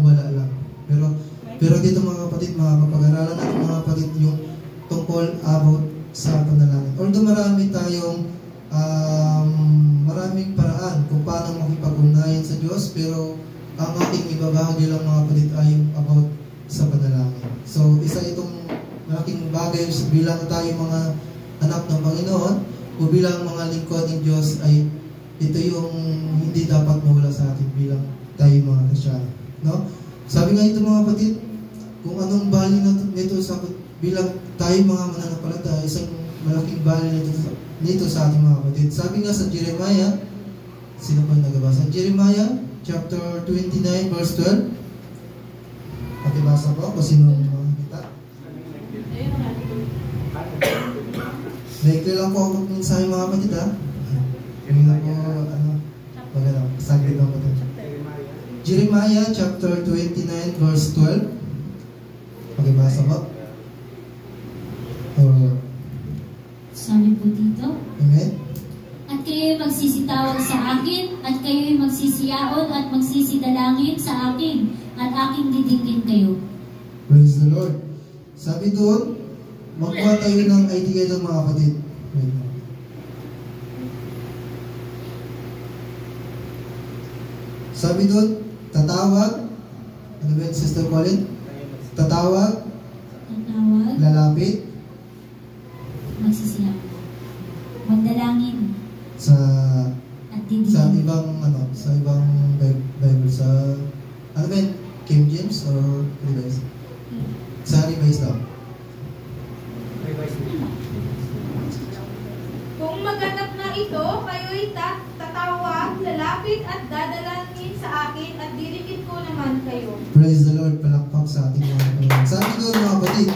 wala lang. Pero dito mga kapatid, makakapag-aralan natin mga kapatid yung tungkol about sa panalangin. Although marami tayong maraming paraan kung paano makipag-ugnayan sa Diyos, pero ang ating ibabahagi lang mga kapatid ay about sa panalangin. So, isa itong malaking bagay bilang tayo mga anak ng Panginoon o bilang mga lingkod ng Diyos ay ito yung hindi dapat mawala sa atin bilang tayo mga Kristyano. No? Sabi nga ito mga kapatid, kung anong value nito sa bilang tayo mga mananampalataya, isang malaking value nito sa ating mga kapatid. Sabi nga sa Jeremiah, sino po yung nagabasa? Jeremiah chapter 29 verse 12. Pakibasa po kung sino makikita. Naikli lang po ako sa mga kapatid ha. Hindi na po, maganda, saglit lang po ito. Jeremiah chapter 29 verse 12. Pakibasa po. Sabi po dito, Amen. at kayo'y magsisitawag sa akin, at kayo'y magsisiyaon at magsisidalangin sa akin, at aking didingin kayo. Praise the Lord. Sabi doon, magkuha tayo ng idea ng mga kapatid. Sabi doon, tatawag, ano ba yun, Sister Colin? Tatawag, lalapit, magsisiyaon, magdalangin, at didingin. Sa ibang Bible, sa, ano ba yun, King James or Revised? Sa Revised daw. Kung maganap na ito, kayo'y tatawag, lalapit at dadalangin sa akin at dirikit ko naman kayo. Praise the Lord, palakpak sa ating mga Panginoon. Sabi doon mga kapatid,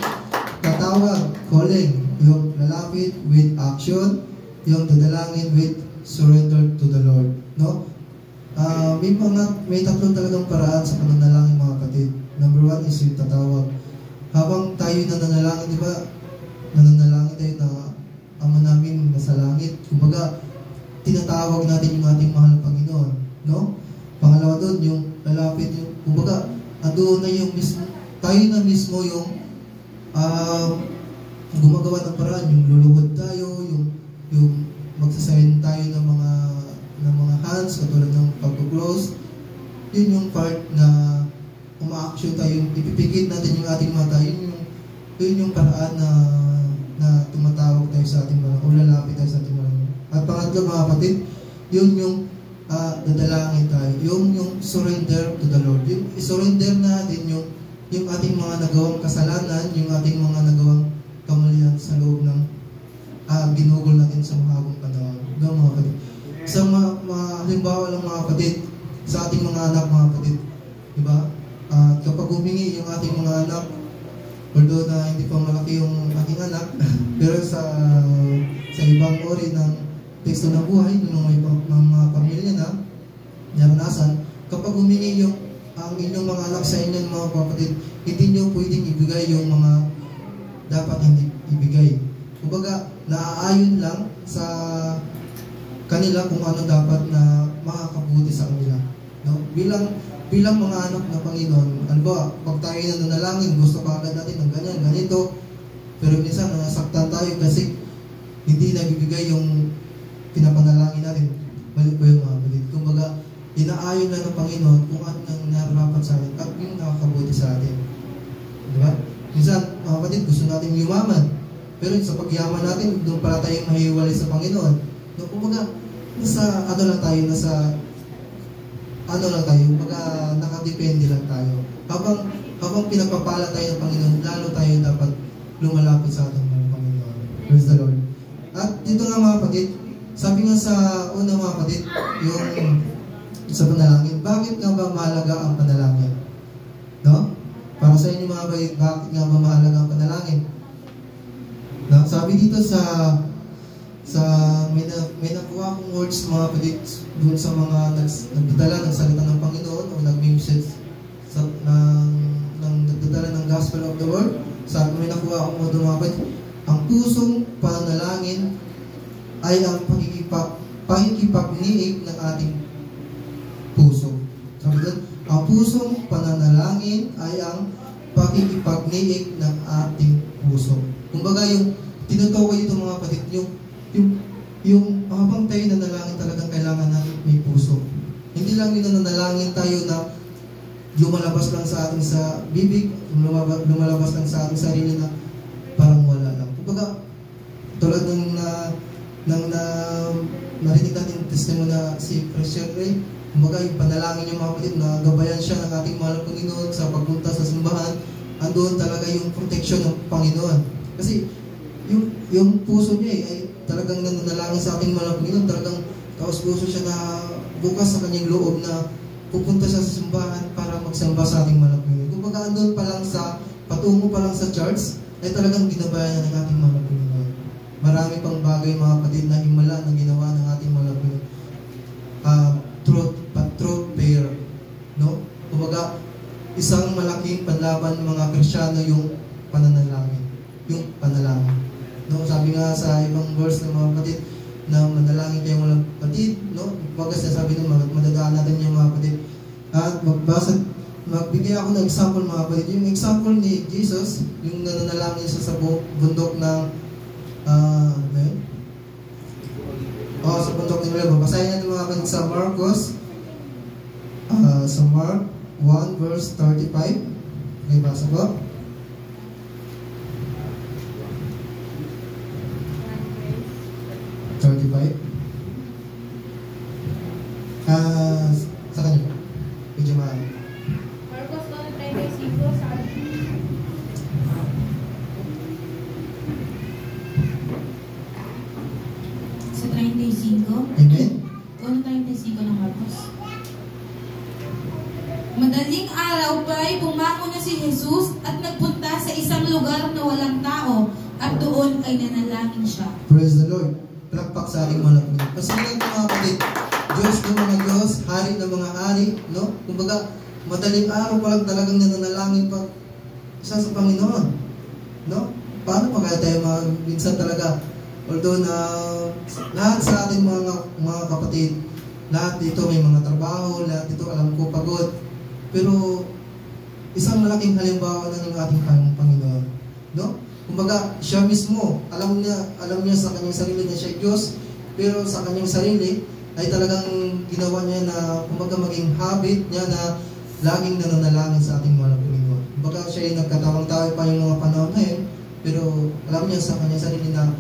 tatawag, calling, yung lalapit with action, yung dadalangin with surrender to the Lord. No? May tatlong talagang paraan sa pananalangin mga kapatid. Number one is yung tatawag. Habang tayo nananalangin, di ba? Nananalangin tayo na Ama namin nasa langit. Kumbaga, tinatawag natin yung ating mahal na Panginoon. No? Pangalawa doon, yung lalapit, yung, kumbaga, doon na yung mismo, tayo na mismo yung gumagawa ng paraan, yung luluhod tayo, yung magsasayin tayo ng mga hands, katulad ng pag-close. Yun yung part na uma-action tayo, ipipigit natin yung ating mata, yun yung paraan na tumatawag tayo sa ating mga, o lalapit tayo sa ating mga. At pangatlo mga kapatid, yun yung dadalangin tayo, yung surrender to the Lord. Yung surrender natin yung ating mga nagawang kasalanan, yung ating mga nagawang kamalian sa loob ng ginugol natin sa mahabang panahon. No, mga kapatid. Sa halimbawa lang mga kapatid, sa ating mga anak mga kapatid, diba? Kapag humingi yung ating mga anak, although na hindi pa malaki yung aking anak, pero sa ibang ori ng teksto ng buhay, ng mga pamilya na naranasan, kapag humingi ang inyong mga anak sa inyo mga kapatid, hindi nyo pwedeng ibigay yung mga dapat hindi ibigay. Kumbaga, naaayon lang sa kanila kung ano dapat na makakabuti sa kanila. No? Bilang mga anak ng Panginoon, ano ba, pag tayo na nanalangin, gusto pa agad natin ng ganyan, ganito, pero minsan nasaktan tayo kasi hindi nabibigay yung pinapanalangin natin. Balik po yung mga kapatid. Kumbaga, inaayon lang ng Panginoon kung ano nang nararapat sa atin at yung nakakabuti sa atin. Diba? Minsan, mga kapatid, gusto natin yumaman. Pero sa pagyaman natin, doon pala tayong mahiwalay sa Panginoon. No, kumbaga, nasa nakadepende lang tayo. Habang pinagpapala tayo ng Panginoon, lalo tayo dapat lumalapit sa ating mga Panginoon. Praise the Lord. At dito nga mga kapatid, sabi nga sa una mga kapatid, yung sa panalangin, bakit nga ba mahalaga ang panalangin? No? Para sa inyo mga kapatid, bakit nga ba mahalaga ang panalangin? No? Sabi dito may nakuha akong words mga kapatid doon sa mga nagdadala ng salita ng Panginoon o nag-message nagdadala ng gospel of the world. Sabi may nakuha akong mga doon mga kapatid, ang pusong panalangin ay ang pakikipagniig ng ating puso. Sabi doon, ang puso pusong pananalangin ay ang pakikipagniig ng ating puso. Kumbaga yung tinutukoy dito mga kapatid, yung habang tayo nanalangin talagang kailangan natin may puso. Hindi lang yung nanalangin tayo na lumalabas lang sa ating sa bibig, lumalabas lang sa ating sarili na parang wala lang. Kumbaga, tulad ng narinig natin testimony na si Christian Ray, kumbaga yung panalangin niya mga kapatid na gabayan siya ng ating mahal na Panginoon sa pagpunta sa simbahan, andoon talaga yung protection ng Panginoon. Kasi yung puso niya ay talagang nananalangin sa ating mahal na Panginoon, talagang taos-puso siya na bukas sa kanyang loob na pupunta siya sa simbahan para magsamba sa ating mahal na Panginoon. Kumbaga andoon pa lang sa, patungo pa lang sa church, ay talagang ginabayan ng ating mahal na Panginoon. Marami pang bagay mga kapatid na himala na ginawa ng ating mahal na Panginoon. Through prayer, no? Kumbaga, isang malaking panlaban ng mga Kristiyano yung pananalangin. Yung panalangin. No? Sabi nga sa ibang verse ng mga kapatid, na manalangin kayo mga kapatid, no? Kumbaga sabi ng madadaan natin yung mga kapatid. At magbigay ako ng example mga kapatid. Yung example ni Jesus, yung nananalangin siya sa bundok ng sa bundok ng Olivo. Basahin natin mga kapatid sa Marcos, sa Mark 1 verse 35. Okay, basa po. Sa kanya po. Medyo mahal. Marcos 1:35 sa Sa 35. Amen. 1:35 ng Marcos. Madaling araw pa'y bumangon na si Jesus at nagpunta sa isang lugar na walang tao at doon ay nanalangin siya. Praise the Lord. Palakpak sa ating mga Panginoon. Kasi yun mga kapatid, Diyos ng mga Diyos, hari ng mga hari, no? Kumbaga, madaling araw pa lang talagang nananalangin pa isa sa Panginoon, no? Paano pa kaya tayo minsan talaga, although na lahat sa ating mga kapatid, lahat dito may mga trabaho, lahat dito alam ko pagod, pero isang malaking halimbawa na ng ating Panginoon, no? Kumbaga, siya mismo, alam niya sa kanyang sarili na siya Diyos, pero sa kanyang sarili ay talagang ginawa niya na, kumbaga, maging habit niya na laging nananalangin sa ating mga Panginoon. Kumbaga, siya ay nagkatawang tao pa yung mga panahon na yun, pero alam niya sa kanyang sarili na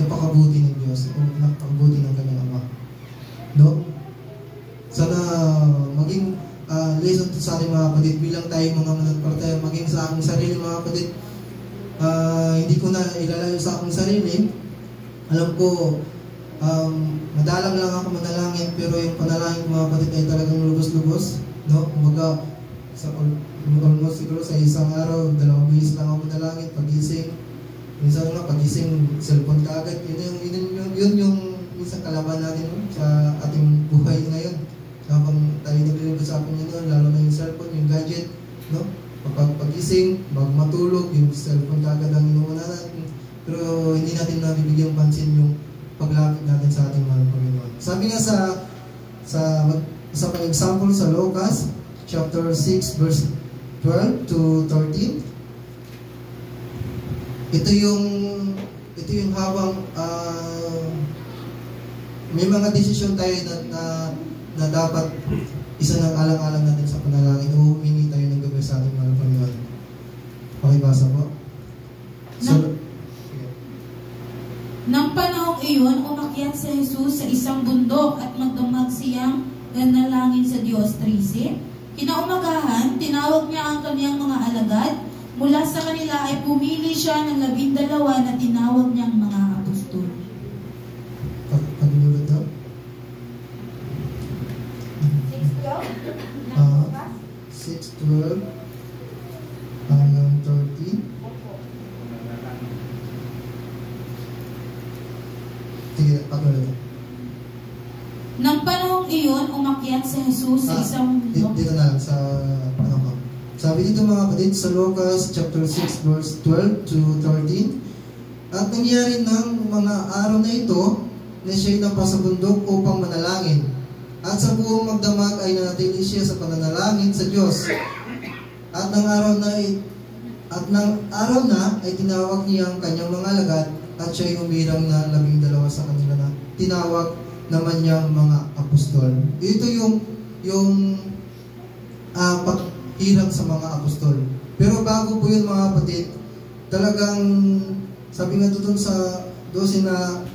napakabuti ng Diyos o napakabuti ng kanyang Ama. No? Sana maging lesson to sa ating mga kapatid bilang tayo mga mananampalataya, maging sa aking sarili mga kapatid. Hindi ko na ilalayo sa akong sarili. Alam ko, madalang lang ako manalangin, pero yung panalangin ko mga kapatid ay talagang lubos-lubos, no? Kumbaga, almost siguro sa isang araw, 2 beses lang ako manalangin, pagising. Minsan nga, pagising, cellphone ka agad. Yun yung minsan kalaban natin, no? Sa ating buhay ngayon. Habang tayo naglilibot sa Panginoon, lalo na yung cellphone, yung gadget, no? Kapag pagising, bago matulog, yung cellphone kagad ang inuuna natin. Pero hindi natin nabibigyang pansin yung paglapit natin sa ating mahal Panginoon. Sabi nga sa pang-example sa Lucas, chapter 6, verse 12 to 13. Ito yung habang may mga desisyon tayo na dapat isa ng alang-alang natin sa panalangin o humingi tayo ng gabi sa ating mahal Panginoon. Okay, basa po. Nang panahong iyon, umakyat si Jesus sa isang bundok at magdamag siyang nanalangin sa Diyos. 13. Kinaumagahan, tinawag niya ang kaniyang mga alagad. Mula sa kanila ay pumili siya ng 12 na tinawag niyang mga apostol. Pag-inulit daw? 6:12 hanggang 13. Sige, pag-inulit. Nang panahong iyon, umakyat si Jesus sa isang bundok. Dito na lang sa ano ko. Sabi dito mga kapatid sa Lucas chapter 6 verse 12 to 13. At nangyari ng mga araw na ito na siya'y napa sa bundok upang manalangin. At sa buong magdamag ay nanatili siya sa pananalangin sa Diyos. At ng araw na ay tinawag niya ang kanyang mga alagad at siya'y umirang na 12 sa kanila na tinawag naman niyang mga apostol. Ito yung paghirang sa mga apostol. Pero bago po yun mga kapatid, talagang sabi nga doon sa 12 na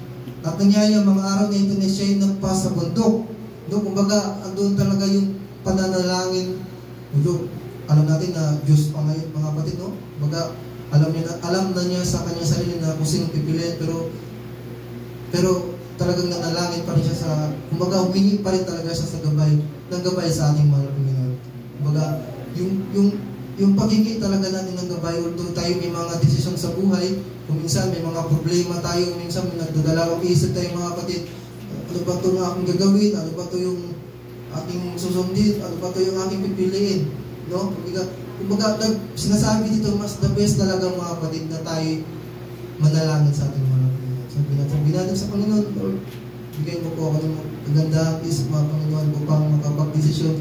at nangyayang mga araw na ito na siya'y nagpa sa bundok. Kumbaga, doon talaga yung pananalangin. Alam natin na Diyos pa ngayon mga kapatid, no? Kumbaga, alam na niya sa kanyang sarili na kung sino pipiliin, pero talagang nanalangin pa rin siya sa, kumbaga, humingi pa rin talaga siya sa gabay sa ating mga Panginoon. Kumbaga, yung paghingi talaga natin ng gabay, although tayo may mga desisyon sa buhay, kung minsan may mga problema tayo, minsan may nagdadalawang isip tayo mga kapatid, ano ba ito na akong gagawin, ano ba ito yung aking susundin, ano ba ito yung aking pipiliin, no? Kumbaga, sinasabi dito, mas the best talaga mga kapatid na tayo manalangin sa ating mga Panginoon. Sabi natin sa Panginoon, Lord, bigay mo po ako ng magandang isip mga Panginoon upang makapag-desisyon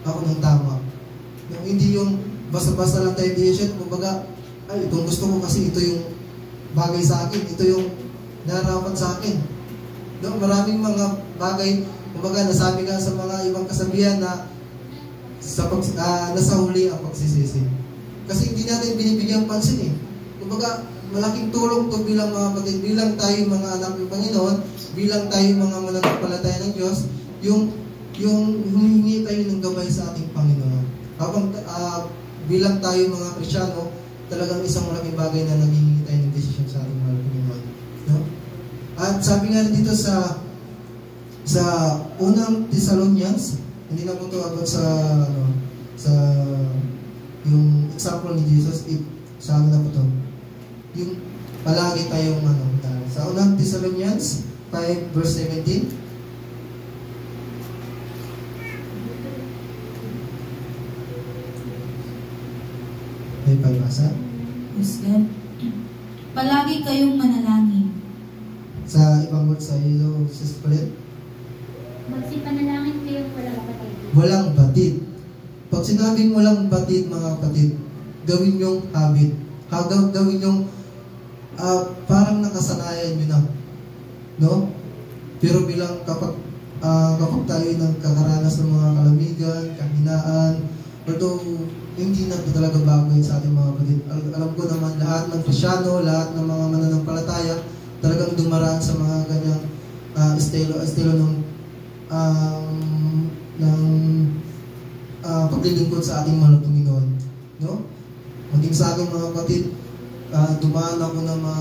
ako ng tama. No, hindi yung basta-basta lang tayo decision, kumbaga, ay, itong gusto ko kasi ito yung bagay sa akin, ito yung nararapat sa akin. No, maraming mga bagay, kumbaga, nasabi nga sa mga ibang kasabihan na nasa huli ang pagsisisi. Kasi hindi natin binibigyan pansin eh. Kumbaga, malaking tulong to bilang mga kapatid, bilang tayo mga anak ng Panginoon, bilang tayo mga mananampalataya ng Diyos, yung humingi tayo ng gabay sa ating Panginoon. Habang bilang tayo mga Kristyano, talagang isang malaking bagay na naghihingi tayo ng desisyon sa ating mga Panginoon. No? At sabi nga dito sa unang Thessalonians, hindi na po ito about sa yung example ni Jesus, sa ano na po ito, yung palagi tayong sa unang Thessalonians 5 verse 17. May pagbasa? Yes, God. Palagi kayong manalangin. Sa ibang word sa iyo, Sis Palit? Magsipanalangin kayo walang batid. Walang batid. Pag sinabing walang batid, mga kapatid, gawin yung habit. Gawin yung parang nakasanayan nyo na. No? Pero bilang kapag tayo nagkakaranas ng mga kalamigan, kahinaan, although hindi na talaga bago sa ating mga kapatid. Alam ko naman lahat ng Kristyano, lahat ng mga mananampalataya, talagang dumaraan sa mga ganyang estilo ng paglilingkod sa ating mga Panginoon. No? Maging sa aking mga kapatid, dumaan ako ng mga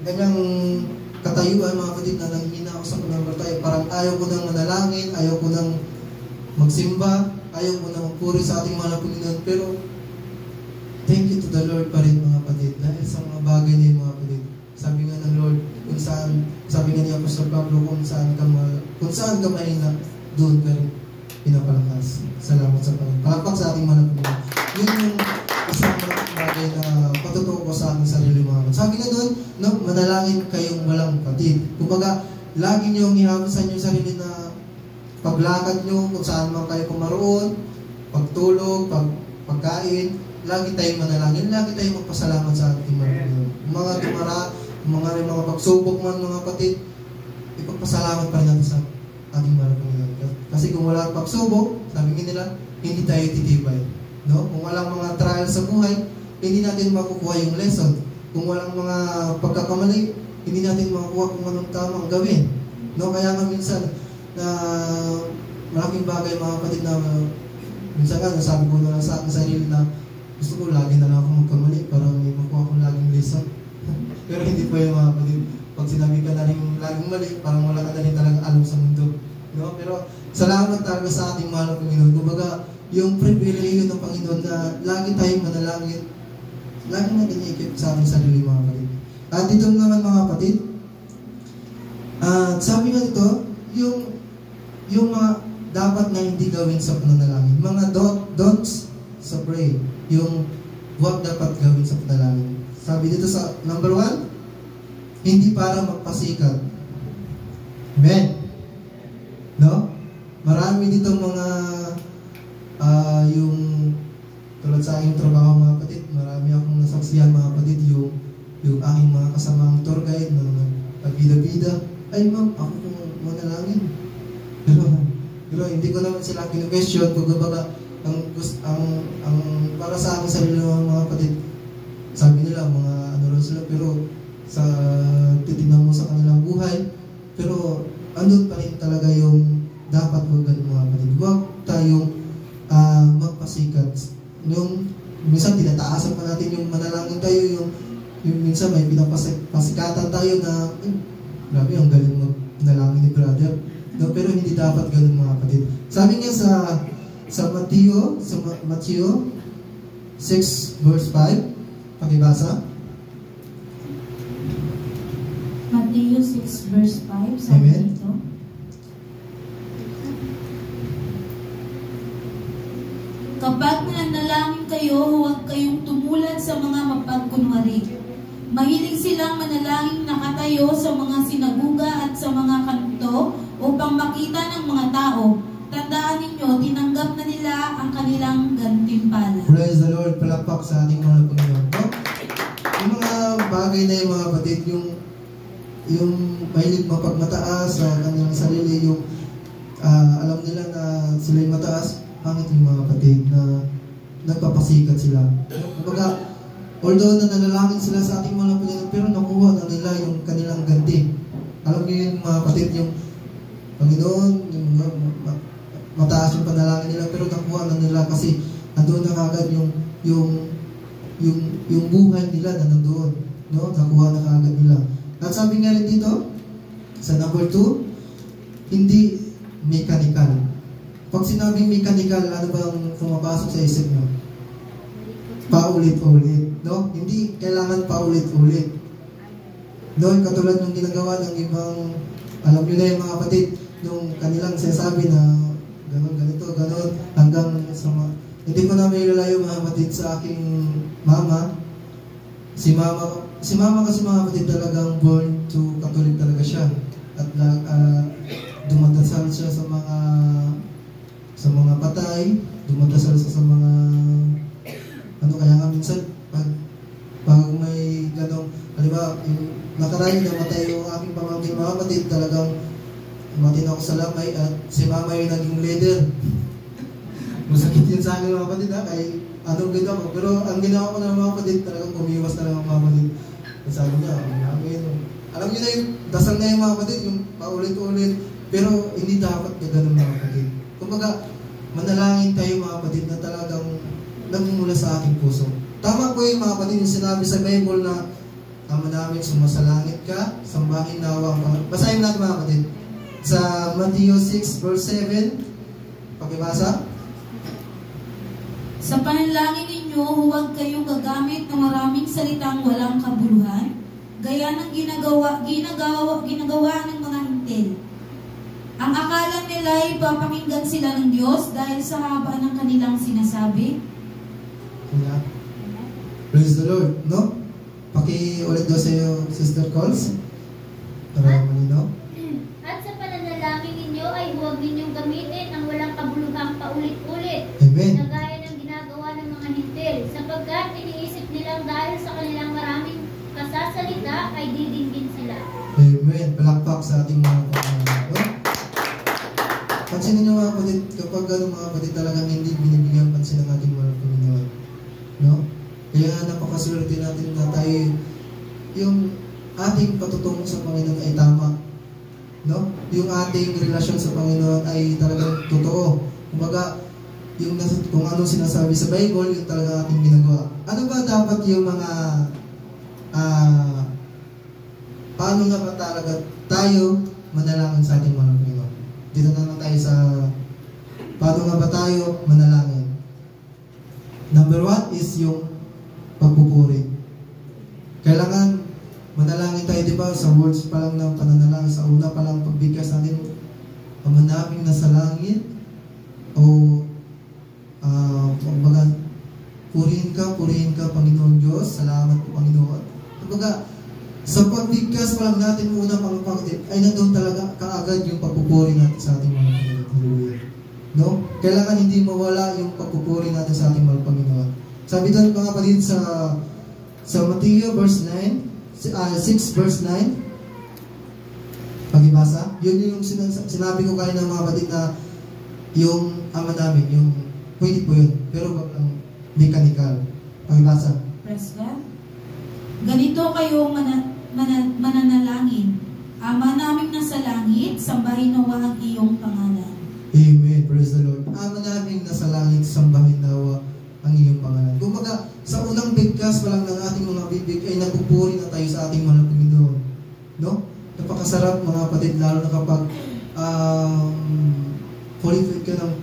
ganyang katayuan mga kapatid na nanghina ako sa pananampalataya. Parang ayaw ko nang manalangin, ayaw ko nang magsimba, ayaw ko nang magpuri sa ating mga Panginoon. Pero thank you to the Lord pa rin mga kapatid dahil sa mga bagay niya mga kapatid. Sabi nga ng Lord, kung saan, sabi nga ni Apostol Pablo, kung saan ka mahina, doon ka rin pinapalakas. Salamat sa Panginoon. Palakpak sa ating mga Panginoon. Yun yung isang bagay na patutuo ko sa aking sarili mga kapatid. Sabi nga doon, no, manalangin kayong walang patid. Kumbaga, lagi niyong ihawasan yung sarili na paglakad niyo, kung saan man kayo kumaroon, pagtulog, pagkain, lagi tayong manalangin, lagi tayong magpasalamat sa ating mga Panginoon. Mga tumara, mga pagsubok man mga kapatid, ipagpasalamat pa rin natin sa ating mga Panginoon. Kasi kung wala pagsubok, sabi nila, hindi tayo titibay. No? Kung walang mga trial sa buhay, hindi natin makukuha yung lesson. Kung walang mga pagkakamali, hindi natin makukuha kung anong tamang gawin. No? Kaya nga minsan, na malaking bagay mga kapatid na minsan nga nasabi ko na lang sa akin sarili na gusto ko lagi na lang ako magkamali para may makuha akong laging lesson. Pero hindi po yung mga kapatid, pag sinabi ka na rin laging mali, parang wala ka na rin talagang alam sa mundo, no? Pero salamat talaga sa ating mahal na Panginoon. Kumbaga yung privilege ng Panginoon na lagi tayong manalangin, lagi natin i-keep sa ating sarili mga kapatid. At dito naman mga kapatid, sabi nga dito, yung mga dapat na hindi gawin sa pananalangin. Mga don'ts sa pray. Yung huwag dapat gawin sa panalangin. Sabi dito sa number 1, hindi para magpasikat. Amen. No? Marami ditong mga yung tulad sa aking trabaho mga kapatid, marami akong nasaksihan mga kapatid, yung aking mga kasamang tour guide na pagbida-bida, ay ma'am, ako kung manalangin. Pero hindi ko naman sila kinu-question kung baga ang para sa akin sarili ng mga kapatid, sabi nila mga ano rin sila, pero sa titignan mo sa kanilang buhay, pero andun pa rin talaga yung dapat huwag ganun mga kapatid. Huwag tayong magpasikat. Yung minsan tinataasan pa natin yung manalangin tayo, yung minsan may pinapasikatan tayo na grabe, ang galing manalangin ni brother. No, pero hindi dapat ganun mga kapatid. Sabi niya sa Matthew 6 verse 5, pakibasa. Matthew 6 verse 5, sabi Amen. dito. Kapag nanalangin kayo, huwag kayong tumulad sa mga mapagkunwari. Mahilig silang manalangin nakatayo sa mga sinaguga at sa mga kanto upang makita ng mga tao. Tandaan ninyo, tinanggap na nila ang kanilang gantimpala. Praise the Lord, palakpak sa ating mga Panginoon. No? Yung mga bagay na yung mga kapatid, yung mahilig mapagmataas sa kanilang sarili, yung alam nila na sila'y mataas, pangit yung mga kapatid na nagpapasikat sila. Kumbaga, although na nanalangin sila sa ating mga Panginoon, pero nakuha na nila yung kanilang ganti. Alam niyo yung mga kapatid, yung Panginoon, yung mataas yung panalangin nila, pero nakuha na nila kasi nandoon na kagad yung buhay nila na nandoon. No? Nakuha na kagad nila. At sabi nga rin dito, sa number 2, hindi mechanical. Pag sinabing mechanical, ano bang pumapasok sa isip nyo? Paulit-ulit. No? Hindi kailangan paulit-ulit. No? Katulad ng ginagawa ng ibang, alam nyo na yung mga kapatid, nung kanilang sinasabi na ganon, ganito, ganon, hanggang sa hindi ko na may lalayo mga kapatid sa aking mama. Si mama kasi mga kapatid talagang born to Catholic talaga siya. At dumadasal siya sa mga patay, dumadasal siya sa mga kaya nga minsan pag may ganong, halimbawa, nakaraan na matay yung aking pamangkin mga kapatid, talagang matin ako sa lamay at si mama yung naging leader. Masakit yun sa akin mga kapatid ha, kaya anong ganda ko. Pero ang ginawa ko na mga kapatid, talagang kumiwas na lang mga kapatid. Sabi niya, alam niyo na yung dasal na yung mga kapatid, yung paulit-ulit, pero hindi dapat na ganun mga kapatid. Kumbaga, manalangin tayo mga kapatid na talagang nagmumula sa ating puso. Tama po yung mga kapatid, yung sinabi sa Bible na Ama namin, sumasalangit ka, sambahin nawa ang Panginoon. Basahin natin mga kapatid. Sa Matthew 6 verse 7, pakibasa. Sa panalangin ninyo, huwag kayong gagamit ng maraming salitang walang kabuluhan, gaya ng ginagawa ng mga hintil. Ang akala nila ay papakinggan sila ng Diyos dahil sa haba ng kanilang sinasabi. Yeah. Praise the Lord, no? Paki-ulit daw sa iyo, Sister Coles. Para malinaw. At sa pananalangin ninyo ay huwag ninyong gamitin ang walang kabuluhang paulit-ulit. Amen. Na gaya ng ginagawa ng mga hintil, sapagkat iniisip nilang dahil sa kanilang maraming kasasalita ay didinggin sila. Amen. Palakpak sa ating mga Panginoon. Pansinin niyo mga kapatid, kapag mga kapatid talagang hindi binibigyan pansin ng ating mga Panginoon. No? Kaya napakaswerte natin na tayo yung ating patutungo sa Panginoon ay tama. No? Yung ating relasyon sa Panginoon ay talagang totoo. Kumbaga, kung anong sinasabi sa Bible, yung talaga ating ginagawa. Ano ba dapat yung mga paano nga ba talaga tayo manalangin sa ating mga Panginoon? Dito naman tayo sa paano nga ba tayo manalangin. Number 1 is yung pagpupuri. Kailangan manalangin tayo, di ba? Sa words pa lang ng pananalangin, sa una pa lang pagbigkas natin, Ama naming nasa langit, o purihin ka, Panginoon Diyos, salamat po Panginoon. Kumbaga, Sa pagbigkas pa lang natin muna, mga kapatid, ay nandun talaga kaagad yung pagpupuri natin sa ating mga Panginoon. Hallelujah. No? Kailangan hindi mawala yung pagpupuri natin sa ating mga Panginoon. Sabi doon mga kapatid sa Matthew verse 9, 6 verse 9, pagibasa, yun yung sinabi ko kayo ng mga kapatid na yung ama namin, yung pwede po yun, pero wag lang mechanical. Pagibasa. Praise God. Ganito kayo mananalangin. Ama namin nasa langit, sambahin nawa ang iyong pangalan. Amen. Praise the Lord. Ama namin nasa langit, sambahin nawa ang iyong pangalan. Kumbaga, sa unang bigkas pa lang ng ating mga bibig ay nagpupuri na tayo sa ating mga Panginoon. No? Napakasarap mga kapatid, lalo na kapag fully-filled ka ng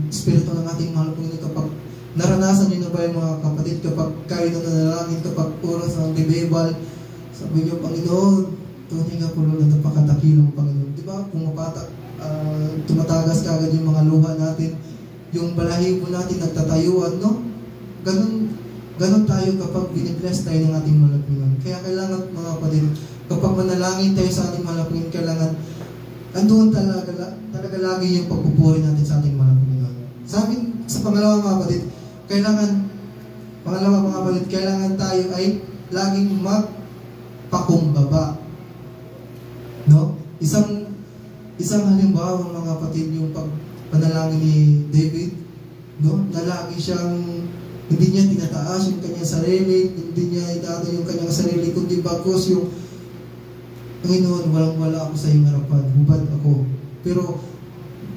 Espiritu ng ating mahal Panginoon, kapag naranasan nyo na ba yung mga kapatid, kapag kayo na nanalangin, kapag oras ng bibebal, sabi nyo, Panginoon, tunay nga po Lord, napakadakilang Panginoon. Di ba? Tumatagas ka agad yung mga luha natin, yung balahibo natin nagtatayuan, no? Ganun tayo kapag binibless tayo ng ating mahal Panginoon. Kaya kailangan mga kapatid, kapag manalangin tayo sa ating mahal Panginoon, kailangan andoon talaga lagi yung pagpupuri natin sa ating mahal Panginoon. Sabi sa pangalawa mga kapatid, kailangan tayo ay laging magpakumbaba. No? Isang halimbawa mga kapatid, yung pagpanalangin ni David, no? Na lagi siyang hindi niya tinataas yung kanyang sarili, hindi niya itataas yung kanyang sarili, kundi bagos yung Panginoon, walang-wala ako sa iyong harapan, hubad ako. Pero,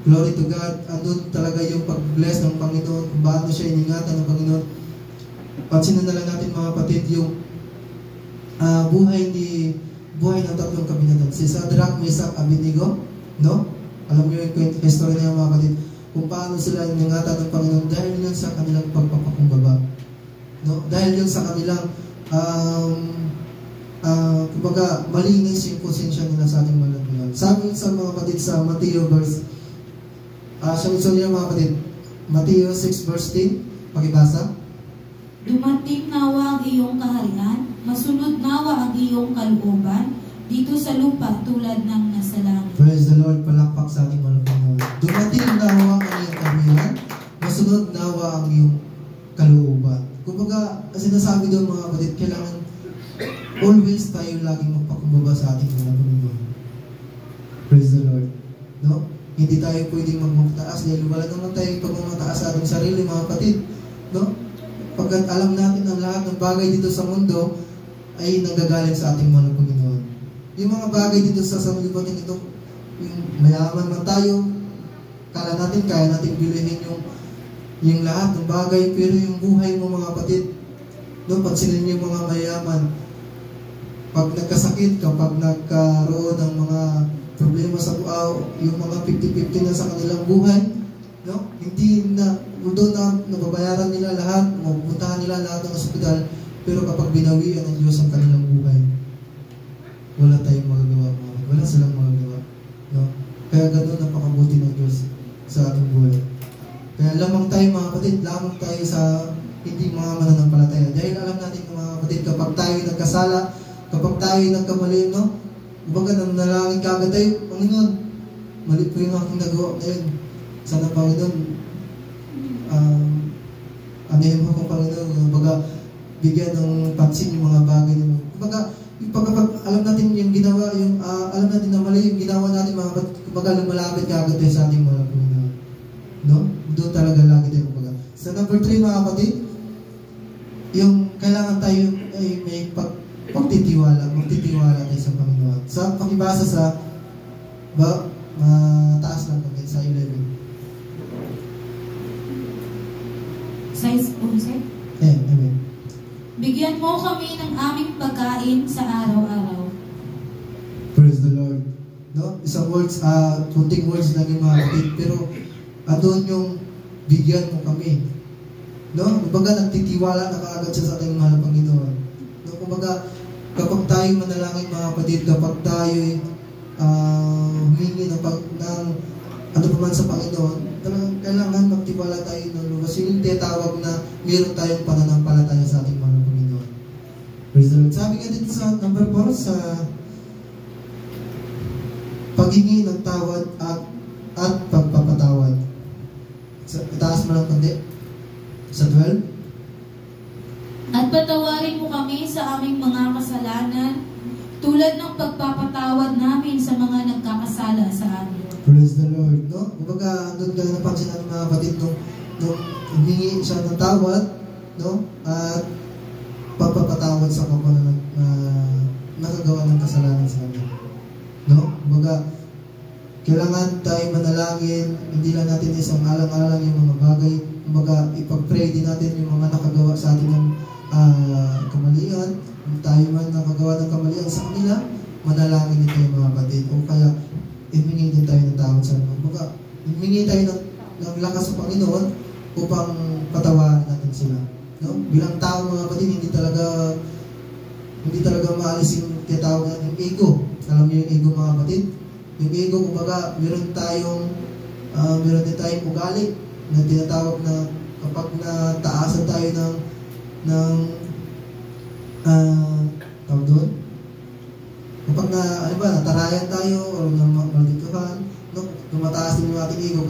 glory to God, andun talaga yung pag-bless ng Panginoon, kung paano siya iningatan ng Panginoon. Pansinin na lang natin mga kapatid, yung buhay ng tatlong kabinatan. Si Shadrach, Meshach, Abednego, no? Alam niyo yung history na yung mga kapatid, kung paano sila iningatan ng Panginoon dahil yun sa kanilang pagpapakumbaba. No? Dahil yun sa kanilang kumbaga, malinis yung konsensya nila sa ating mga Panginoon. Sabi sa mga kapatid sa Matthew verse, mga kapatid, Matthew 6 verse 10, pakibasa. Dumating nawa ang iyong kaharian, masunod nawa ang iyong kalooban, dito sa lupa tulad ng nasa langit. Praise the Lord, palakpak sa ating mga Panginoon. Dumating nawa ang iyong kaharian, masunod nawa ang iyong kalooban. Kumbaga, sinasabi doon mga kapatid, kailangan always tayo laging magpakumbaba sa ating mga Panginoon. Praise the Lord. No? Hindi tayo pwedeng magmataas dahil wala naman tayong pagmamataas sa ating sarili, mga kapatid. No? Pagkat alam natin ang lahat ng bagay dito sa mundo ay nanggagaling sa ating mga Panginoon. Yung mga bagay dito sa sanlibutan ito, yung mayaman man tayo, kala natin, kaya natin bilihin yung lahat ng bagay, pero yung buhay mo mga kapatid, no? Pansinin niyo yung mga mayaman, pag nagkasakit, kapag nagkaroon ng mga problema sa yung mga 50-50 na sa kanilang buhay, no? Hindi na, doon na nababayaran nila lahat, mapupuntahan nila lahat ng ospital, pero kapag binawian ng Diyos ang kanilang buhay, wala tayong magagawa. Wala silang magagawa. No? Kaya ganoon napakabuti ng Diyos sa ating buhay. Kaya lamang tayo mga kapatid, lamang tayo sa hindi mga mananampalataya. Dahil alam natin mga kapatid, kapag tayo nagkasala, kapag tayo nagkamali, no? Kumbaga nanalangin ka agad tayo, Panginoon, mali po yung aking nagawa ngayon. Sana Panginoon, anayin mo kong Panginoon, kumbaga bigyan ng pansin yung mga bagay mo. Kumbaga, pagkapag alam natin yung ginawa, alam natin na mali yung ginawa natin, mga kapatid, kumbaga lumalapit ka agad tayo sa ating mga Panginoon. No? Doon talaga lagi tayo kumbaga. Sa number 3 mga kapatid, yung kailangan tayo ay may magtitiwala tayo sa Panginoon. Sa pakibasa sa mataas lang pagkat sa 11. Size 11? Amen. Bigyan mo kami ng aming pagkain sa araw-araw. Praise the Lord. No? Isang words, kunting words lang yung mga kapatid, pero doon yung bigyan mo kami. No? Kumbaga nagtitiwala na kaagad siya sa ating mahal na Panginoon. No? Kumbaga, kapag tayo manalangin mga kapatid, kapag tayo humingi ng ano pa man sa Panginoon, talagang kailangan magtiwala tayo ng luwas. Yung tinatawag na mayroon tayong pananampalataya sa ating mahal na Panginoon. Praise the Lord. Sabi nga dito sa number 4, sa paghingi ng tawad at pagpapatawad. Itaas mo lang kundi. Sa 12. At patawarin mo kami sa aming mga kasalanan, tulad ng pagpapatawad namin sa mga nagkakasala sa amin. Praise the Lord. No? Kumbaga, doon ka napansin natin mga kapatid nung humingi siya ng tawad, no? At pagpapatawad sa kapwa na nakagawa ng kasalanan sa kanya. No? Kumbaga, kailangan tayo manalangin, hindi lang natin isang alang-alang yung mga bagay. Kumbaga, ipag-pray din natin yung mga nakagawa sa atin ng kamalian. Kung tayo man nakagawa ng kamalian sa kanila, manalangin din tayo mga kapatid. O kaya, himingi din tayo ng tawad sa kanila. Kumbaga, himingi tayo ng lakas sa Panginoon upang patawarin natin sila. No? Bilang tao mga kapatid, hindi talaga maalis yung tinatawag natin yung ego. Alam niyo yung ego mga kapatid? Yung ego, kumbaga, meron din tayong ugali na tinatawag na kapag nataasan tayo ng tawag doon? Kapag natarayan tayo o maldituhan, no? Tumataas din yung ating ego.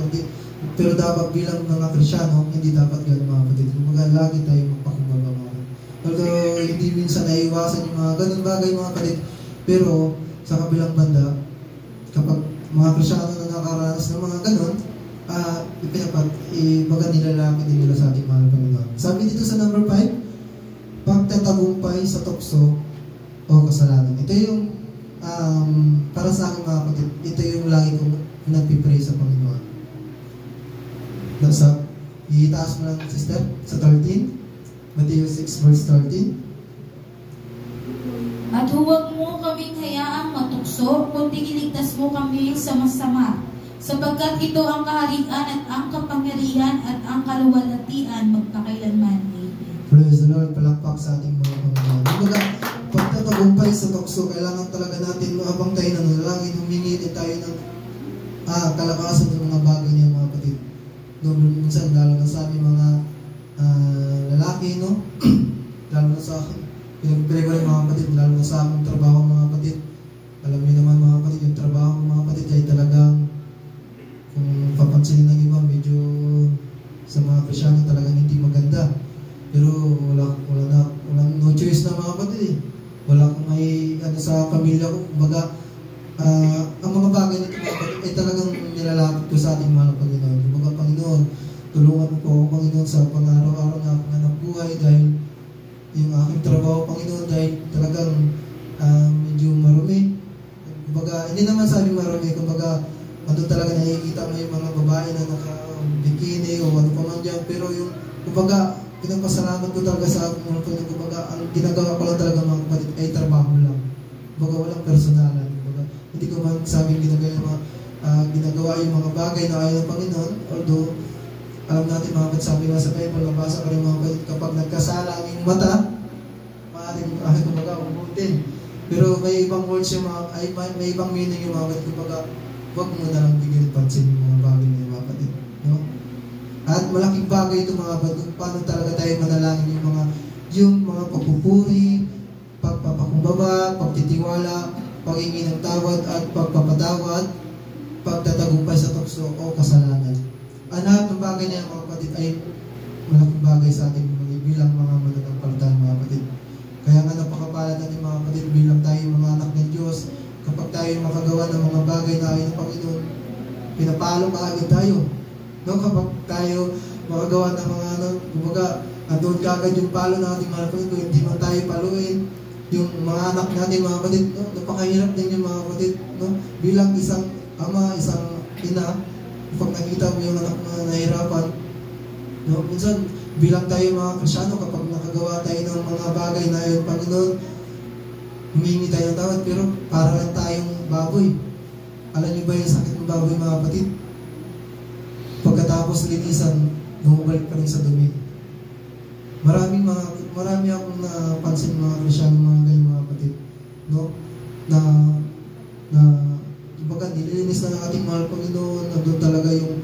Pero dapat bilang mga Kristyano, hindi dapat gano'n mga kapatid. Kumbaga, lagi tayo magpakumbaba mga kapatid. Although, hindi minsan naiwasan yung mga ganun bagay mga kapatid. Pero, sa kabilang banda, kapag mga Kristyano na nakaranas ng mga ganun, baga nilalapit din nila sa ating mahal na Panginoon. Sabi dito sa number 5, pagtatagumpay sa tukso o kasalanan. Ito yung, para sa akin mga kapatid, ito yung lagi kong nagpipray sa Panginoon. Itaas mo lang sister sa 13, Matthew 6 verse 13. At huwag mo kaming hayaang matukso, kundi iligtas mo kami sa masama, sapagkat ito ang kaharian at ang kapangyarihan at ang kaluwalhatian magpakailanman. Amen. Praise the Lord. Palakpak sa ating mga Panginoon. Kumbaga, pagtatagumpay sa tukso, kailangan talaga natin habang tayo nanalangin, humingi din tayo ng kalakasan ng mga bagay niya mga kapatid. No, minsan, lalo na sa aming mga lalaki, no? Lalo na sa akin. Pinag-pray ko rin mga kapatid, lalo na sa aming trabaho mga kapatid. Alam niyo naman mga kapatid, yung trabaho mga kapatid ay talagang, kung papansinin ng iba, medyo sa mga Kristyano talagang hindi maganda. Pero walang no choice na mga kapatid eh. Wala akong may sa pamilya ko. Kumbaga, ang mga bagay nito mga kapatid ay talagang nilalapit ko sa ating mahal na Panginoon. Kumbaga, Panginoon, tulungan mo po ako Panginoon sa pang-araw-araw na aking hanap buhay dahil yung aking trabaho Panginoon dahil talagang medyo marumi. Kumbaga, hindi naman sabi marumi, kumbaga, doon talaga nakikita mo yung mga babae na naka-bikini o ano pa man dyan. Pero yung, kumbaga, pinagpasalamat ko talaga sa aking mga Panginoon. Kumbaga, ang ginagawa ko lang talaga mga kapatid ay trabaho lang. Kumbaga, walang personalan. Kumbaga, hindi ko man sabing ginagawa yung mga bagay na ayaw ng Panginoon. Although, alam natin mga kapatid, sabi nga sa Bible, nabasa ko rin mga kapatid, kapag nagkasala ang iyong mata, maaaring kumbaga, umutin. Pero may ibang words yung may ibang meaning yung mga kapatid. Kumbaga, huwag mo na lang bigyan pansin yung mga bagay ng mga kapatid. No? At malaking bagay ito mga kapatid, kung paano talaga tayo manalangin yung mga pagpupuri, pagpapakumbaba, pagtitiwala, paghingi ng tawad at pagpapatawad, pagtatagumpay sa tukso o kasalanan. Ang lahat ng bagay na mga kapatid ay malaking bagay sa ating bilang mga mananampalataya mga kapatid. Kaya nga napakapalad natin mga kapatid bilang tayo mga anak ng Diyos. Kapag tayo makagawa ng mga bagay na ayon ng Panginoon, pinapalo kaagad tayo. No? Kapag tayo makagawa ng mga kumbaga, doon kaagad yung palo ng ating mga kapatid, kung hindi man tayo paluin, yung mga anak natin mga kapatid, no? Napakahirap din yung mga kapatid. No? Bilang isang ama, isang ina, pag nakita mo yung anak na nahirapan, no? Minsan, bilang tayo mga Kristyano, kapag nakagawa tayo ng mga bagay na ayon ng Panginoon, humingi tayo ng tawad, pero para lang tayong baboy. Alam niyo ba yung sakit ng baboy mga kapatid? Pagkatapos linisan, bumabalik pa rin sa dumi. Marami akong napansin mga Kristyano, mga ganyan mga kapatid. No? Kumbaga, nililinis na ng ating mahal Panginoon, nandun talaga yung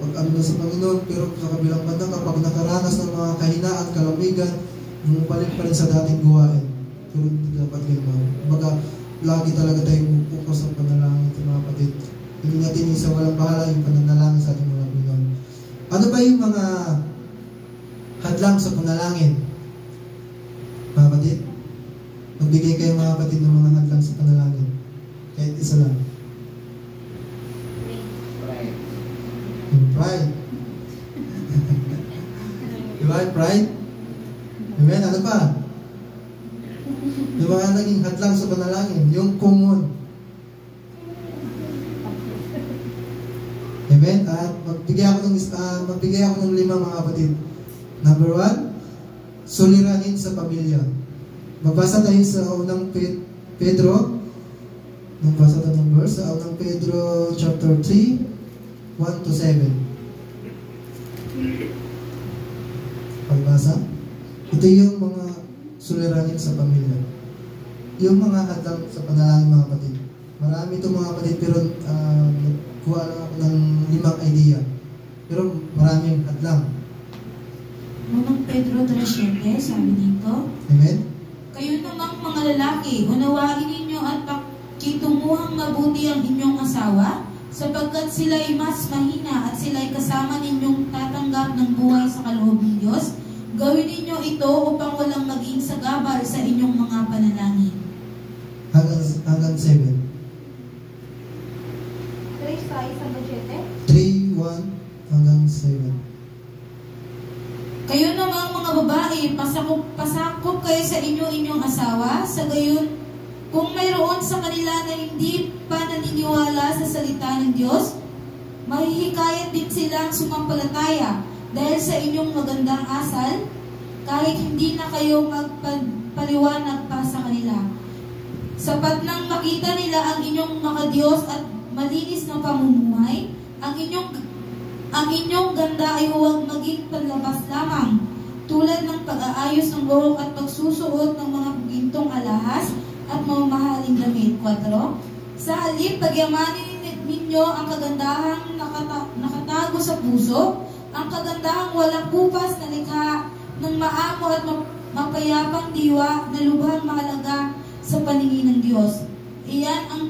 pag-ano na sa Panginoon, pero sa kabilang banda, kapag nakaranas ng mga kahinaan, kalamigan, bumabalik pa rin sa dating gawain. Pero hindi dapat ganun. Kumbaga, lagi talaga tayong focus sa panalangin sa mga kapatid. Hindi natin isa walang bahala yung pananalangin sa ating mga Pinoy. Ano ba yung mga hadlang sa panalangin? Mga kapatid? Magbigay kayo mga kapatid ng mga hadlang sa panalangin. Kahit isa lang. Pride. Diba? Pride? Amen? Ano pa? Yung mga naging hadlang sa panalangin, yung common. Amen? At magbigay ako ng 5 mga kapatid. Number 1, suliranin sa pamilya. Magbasa tayo sa unang Pedro. Magbasa tayo ng verse sa unang Pedro chapter 3, 1-7. Pagbasa. Ito yung mga suliranin sa pamilya. Yung mga hadlang sa panalangin mga kapatid. Marami itong mga kapatid pero kuha lang ako ng 5 idea. Pero maraming hadlang. Unang Pedro 3:7, sabi dito, Amen? kayo namang mga lalaki, unawain ninyo at pakitumuhang mabuti ang inyong asawa, sapagkat sila'y mas mahina at sila'y kasama ninyong tatanggap ng buhay sa kaloob ng Diyos. Gawin ninyo ito upang walang maging sagabal sa inyong mga panalangin. Hanggang 7. 3, 1, hanggang 7. Kayo namang mga babae, pasakop kayo sa inyong asawa, sa gayon, kung mayroon sa kanila na hindi pa naniniwala sa salita ng Diyos, mahihikayat din silang sumampalataya dahil sa inyong magandang asal, kahit hindi na kayo magpaliwanag pa sa kanila. Sapat nang makita nila ang inyong makadiyos at malinis na pamumuhay, ang inyong ganda ay huwag maging panlabas lamang, tulad ng pag-aayos ng buhok at pagsusuot ng mga gintong alahas at mamahaling damit. 4. Sa halip, pagyamanin ninyo ang kagandahang nakatago sa puso, ang kagandahang walang kupas na likha ng maamo at mapayapang diwa na lubhang mahalaga sa paningin ng Diyos. Iyan ang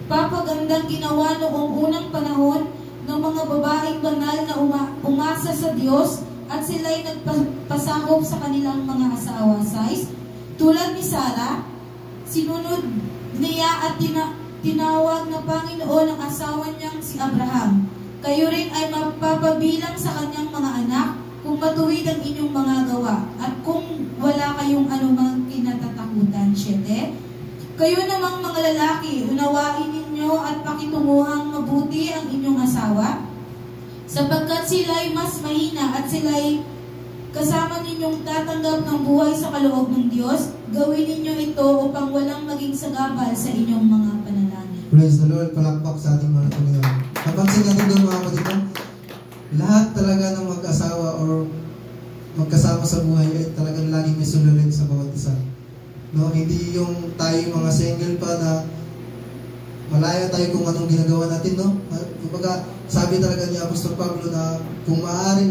pagpapagandang ginawa noong unang panahon ng mga babaeng banal na umasa sa Diyos at sila'y nagpasakop sa kanilang mga asawa. 6. Tulad ni Sarah, sinunod niya at tinawag na Panginoon ang asawa niyang si Abraham. Kayo rin ay mapapabilang sa kanyang mga anak kung matuwid ang inyong mga gawa at kung wala kayong anumang kinatatakutan. 7. Kayo namang mga lalaki, unawain ninyo at pakitumuhang mabuti ang inyong asawa, sapagkat sila'y mas mahina at sila'y kasama ninyong tatanggap ng buhay sa kaloob ng Diyos. Gawin ninyo ito upang walang maging sagabal sa inyong mga panalangin. Praise the Lord. Palakpak sa ating mga Panginoon. Napansin natin doon mga kapatid ko, lahat talaga ng mag-asawa or magkasama sa buhay ay talagang laging may sulurin sa bawat isa. No, hindi yung tayo mga single pa na malaya tayo kung anong ginagawa natin, no? Kumbaga, sabi talaga ni Apostol Pablo na kung maaari,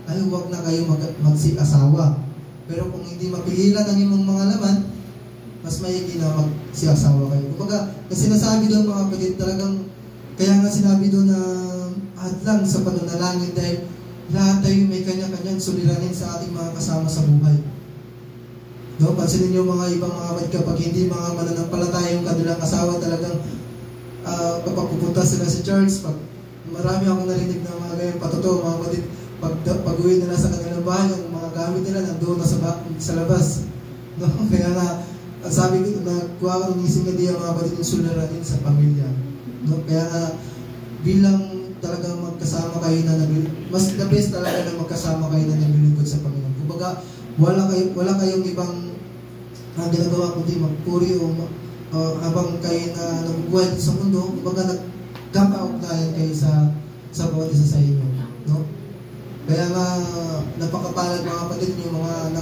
ay huwag na kayo magsi-asawa. Pero kung hindi mapigilan ang imong mga laman, mas maigi na magsi-asawa kayo. Kumbaga, kasi sinasabi doon mga kapatid, talagang, kaya nga sinabi doon na hadlang sa pananalangin dahil lahat tayo may kanya-kanyang suliranin sa ating mga kasama sa buhay. No, pansinin niyo mga ibang mga kapatid, kapag hindi mga mananampalataya yung kanilang asawa, talagang kapag pupunta sila sa church, marami akong narinig na mga ganyan, patotoo mga kapatid, pag-uwi nila sa kanilang bahay, ang mga gamit nila nandoon na sa labas. No? Kaya nga, sabi ko, nakuha ko ng ising na diya mga kapatid yung suliranin sa pamilya. No? Kaya nga, bilang talagang magkasama kayo na mas the best talaga na magkasama kayo na naglilingkod sa Panginoon. Kumbaga, wala kayong ibang ginagawa kundi magpuri o habang kayo na nabubuhay sa mundo, kumbaga nagkakaugnayan kayo sa bawat isa sa inyo. No? Kaya nga, napakapalad mga kapatid yung mga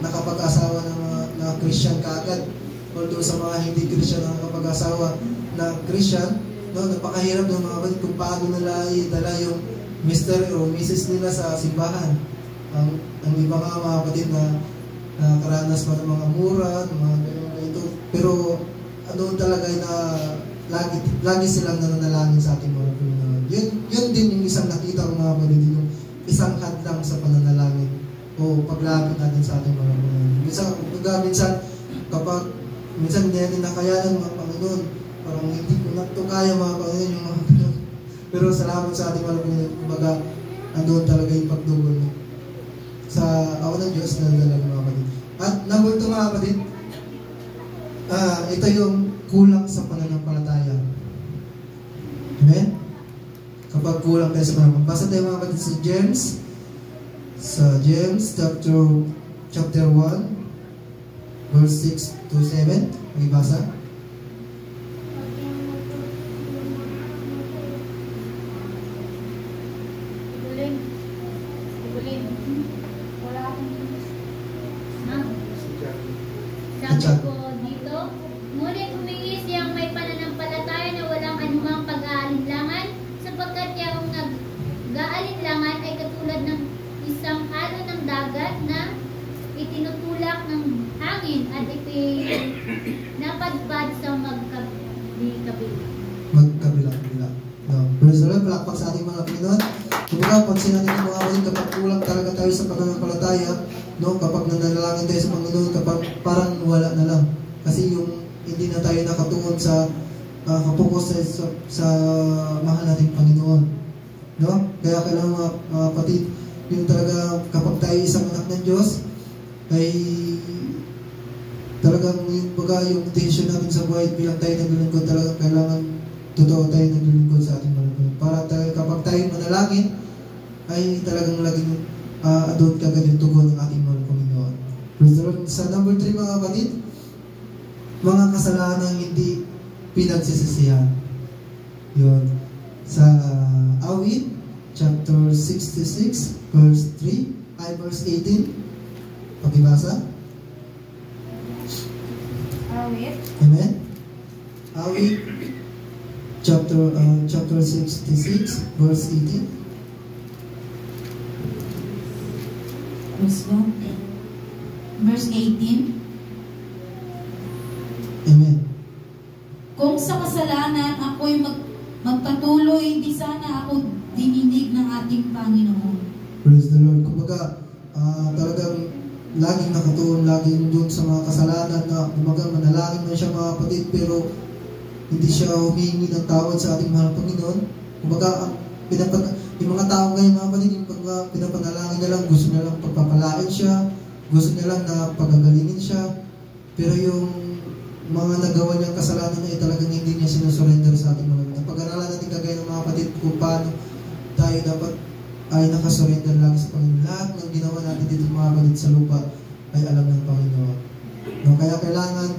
nakapag-asawa ng na Christian kaagad. Although sa mga hindi Christian na nakapag-asawa na Christian, no, napakahirap ng mga kapatid kung paano nila idala yung Mr. o Mrs. nila sa simbahan. ang iba nga mga kapatid na nakaranas pa ng mga mura, ng mga ganyan na ito. Pero ano talaga na lagi silang nananalangin sa ating mga Panginoon. Yun din yung isang nakita ko mga kapatid, yung isang hadlang sa pananalangin o paglapit natin sa ating mga Panginoon. Minsan kapag minsan hindi natin nakayanan mga Panginoon, parang hindi ko na ito kaya mga Panginoon yung mga Panginoon. Pero salamat sa ating mga Panginoon, kumbaga andun talaga yung pagdugol mo sa awa ng Diyos na dalaga mga kapatid. At number 2 mga kapatid, ito yung kulang sa pananampalataya. Amen? Kapag kulang tayo sa pananampalataya. Basa tayo mga kapatid sa James chapter 1 verse 6 to 7. Magbasa. Wala akong Sabi ko dito, ngunit humingi siyang may pananampalataya na walang anumang pag-aalinlangan, sapagkat yung nag-aalinlangan ay katulad ng isang alon ng dagat na itinutulak ng hangin at napadpad sa Magkabila. No. Praise the Lord, palakpak sa ating mga Panginoon. Kumbaga, pansin natin yung mga kapatid, kapag kulang talaga tayo sa pananampalataya, no, kapag nanalangin tayo sa Panginoon, kapag parang wala na lang. Kasi yung hindi na tayo nakatuon sa kapokus sa mahal nating Panginoon. No? Kaya kailangan mga kapatid, yung talaga kapag tayo isang anak ng Diyos, ay talagang yung intention natin sa buhay bilang tayo naglilingkod, talaga kailangan totoo tayo naglilingkod sa ating Panginoon. Para tayo, kapag tayo manalangin, ay talagang laging doon kagad yung tugon ng ating mga Panginoon. Sa number 3 mga kapatid, mga kasalanan hindi pinagsisisihan. Yun. Sa Awit, chapter 66, verse 18. Pakibasa. Awit. Amen. Awit, chapter 66, verse 18. Verse 18. Amen. Kung sa kasalanan ako'y magpatuloy, di sana ako dininig ng ating Panginoon. Praise the Lord. Kumbaga, talagang laging nakatuon, laging doon sa mga kasalanan na kumbaga manalangin man siya mga kapatid, pero hindi siya humingi ng tawad sa ating mahal Panginoon. Kumbaga, yung mga tao ngayon mga kapatid, yung pinapanalangin na lang, gusto na lang pagpapalain siya, gusto na lang na pagagalingin siya, pero yung mga nagawa niyang kasalanan niya ay talagang hindi niya sinusurrender sa ating mga kapatid. Pag-aralan natin kagaya ng mga kapatid kung paano tayo dapat ay nakasurrender lang sa Panginoon. Lahat ng ginawa natin dito mga kapatid sa lupa ay alam ng Panginoon. No? Kaya kailangan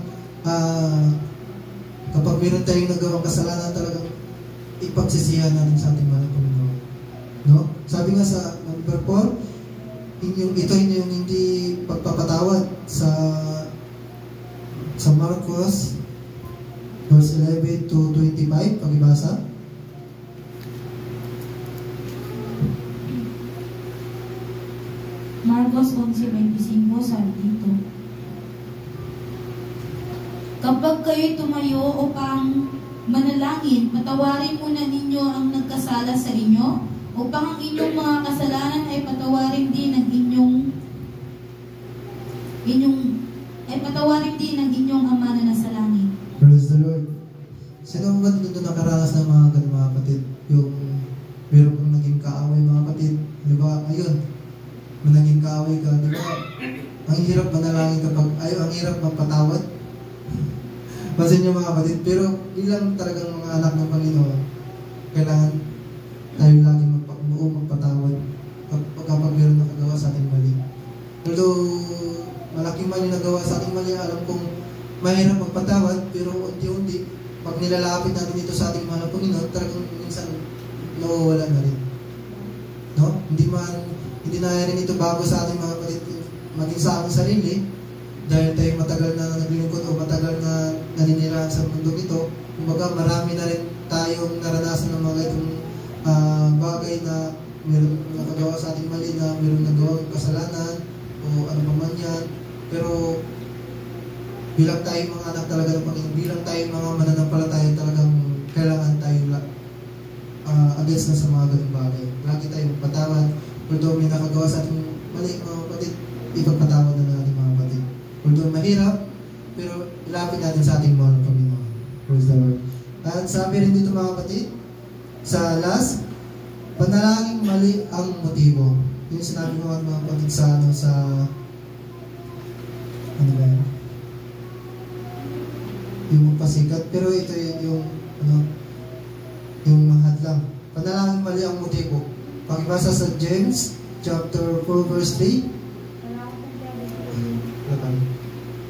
kapag meron tayong nagawang kasalanan, talagang ipagsisihan natin sa ating mga Panginoon. No? Sabi nga sa number 4, ito yung hindi pagpapatawad sa Marcos verse 11 to 25, pag-ibasa. Marcos 11:25, sabi dito, kapag kayo'y tumayo upang manalangin, patawarin muna ninyo ang nagkasala sa inyo, upang ang inyong mga kasalanan ay patawarin din ng inyong Ama na nasa langit. Praise the Lord. Sino ba dito nakaranas ng mga ganun mga kapatid? Yung meron kang naging kaaway mga kapatid, di ba? Ayun, kung naging kaaway ka, di ba? Ang hirap manalangin ang hirap magpatawad. Pansin niyo mga kapatid, pero bilang talagang mga anak ng Panginoon, kailangan tayo laging magpatawad kapag meron nakagawa sa ating mali. Although malaking mali nagawa sa ating mali, alam kong mahirap magpatawad, pero unti-unti, pag nilalapit natin dito sa ating mahal na Panginoon, talagang minsan nawawala na rin. No? Hindi na rin ito bago sa ating mga kapatid, maging sa ating sarili, dahil tayo matagal na naglilingkod o matagal na naninirahan sa mundo ito. Kumbaga marami na rin tayong naranasan ng mga itong bagay na meron nakagawa sa ating mali na meron nagawang kasalanan o ano pa man yan. Pero bilang tayo mga anak talaga ng Panginoon, bilang tayo mga mananampalataya, talagang kailangan tayo against na sa mga ganung bagay. Lagi tayong patawad. Although may nakagawa sa ating mali, mga kapatid, ipagpatawad na natin mga kapatid. Although mahirap, pero ilapit natin sa ating mahal na Panginoon. Praise the Lord. At sabi rin dito mga kapatid, sa last, panalangin mali ang motibo. Yung sinabi ko mga kapatid sa ano ba yun? Yung pasikat. Pero ito yung yung hadlang. Panalangin mali ang motibo. Pakibasa sa James chapter 4 verse 3.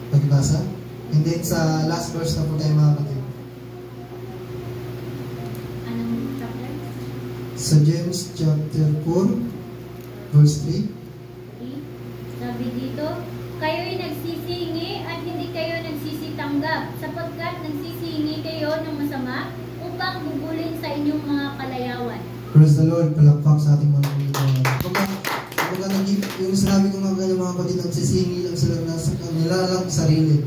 Pakibasa. And then sa last verse na po tayo mga kapatid. Anong chapter? Sa James chapter 4 verse 3. Sabi dito, kayo'y nagsisingi at hindi kayo nagsisitanggap, sapagkat nagsisingi kayo ng masama upang gugulin sa inyong mga kalayawan. Praise the Lord, palakpak sa ating mga Panginoon. Kumbaga yung sinabi ko mga ganyan mga kapatid, nagsisingi lang sila na sa kanila lang sarili.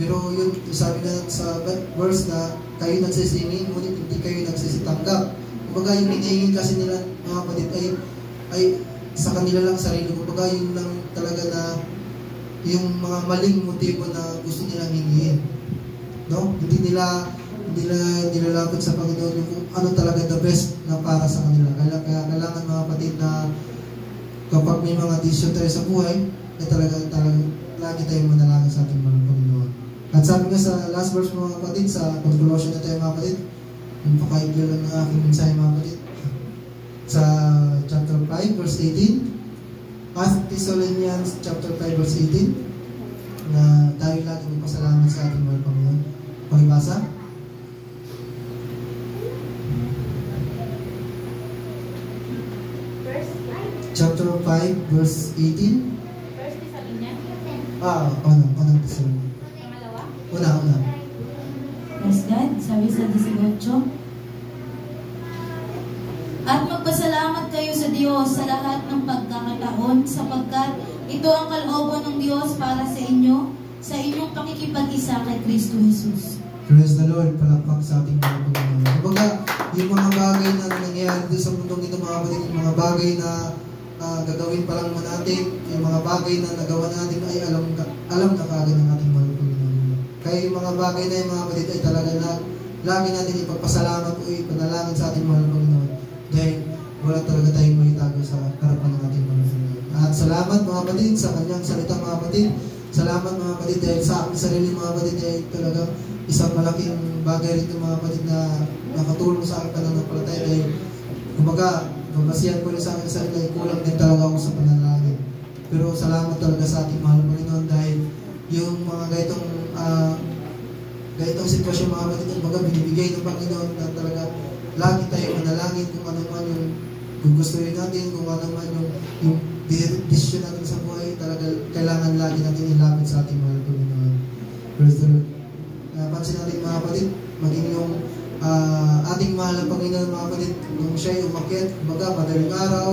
Pero yun, sabi na sa verse na kayo nagsisingi, ngunit hindi kayo nagsisitanggap. Kumbaga yung hinihingi kasi nila mga kapatid ay sa kanila lang sarili. Kumbaga yun lang talaga na yung mga maling motibo na gusto nilang hingin. No? Hindi nila nilalapit sa Panginoon yung kung ano talaga the best na para sa kanila. Kaya kailangan mga kapatid na kapag may mga desisyon tayo sa buhay, ay talaga lagi tayong manalangin sa ating mga Panginoon. At sabi nga sa last verse mga kapatid, sa conclusion na tayo mga kapatid, yung pakaigil lang ng aking mensahe mga kapatid. Sa chapter 5 verse 18, Thessalonians chapter 5 verse 18, na tayo lagi magpasalamat sa ating mga Panginoon. Pakibasa. Chapter 5 verse 18. First Thessalonians. Unang Thessalonians. Pangalawa. Una. Praise God. Sabi sa 18, at magpasalamat kayo sa Diyos sa lahat ng pagkakataon, sapagkat ito ang kalooban ng Diyos para sa inyo, sa inyong pakikipag-isa kay Kristo Jesus. Praise the Lord, palakpak sa ating mga Panginoon. Kumbaga, yung mga bagay na nangyayari dito sa mundong ito mga kapatid, yung mga bagay na gagawin pa lang natin, yung mga bagay na nagawa natin ay alam na kaagad ng ating mga Panginoon. Kaya yung mga bagay na yung mga kapatid ay talaga lagi natin ipagpasalamat o ipanalangin sa ating mga Panginoon. Dahil wala talaga tayong maitago sa harapan ng ating mga Panginoon. At salamat mga kapatid sa kanyang salita mga kapatid. Salamat mga kapatid dahil sa aking sarili mga kapatid ay talaga isang malaking bagay rito mga kapatid na nakatulong sa aking pananampalataya dahil kumbaga babasihan ko rin sa aking sarili ay kulang din talaga ako sa panalangin. Pero salamat talaga sa ating mahal Panginoon dahil yung mga ganitong sitwasyon mga kapatid kumbaga binibigay ng Panginoon na talaga lagi tayo manalangin kung ano man yung gugustuhin natin, kung ano man yung decision natin sa buhay, talaga kailangan lagi natin ilapit sa ating mahal Panginoon. Praise the Lord. Napansin natin mga kapatid, maging yung ating mahal na Panginoon mga kapatid, nung siya'y umakyat, kumbaga madaling araw,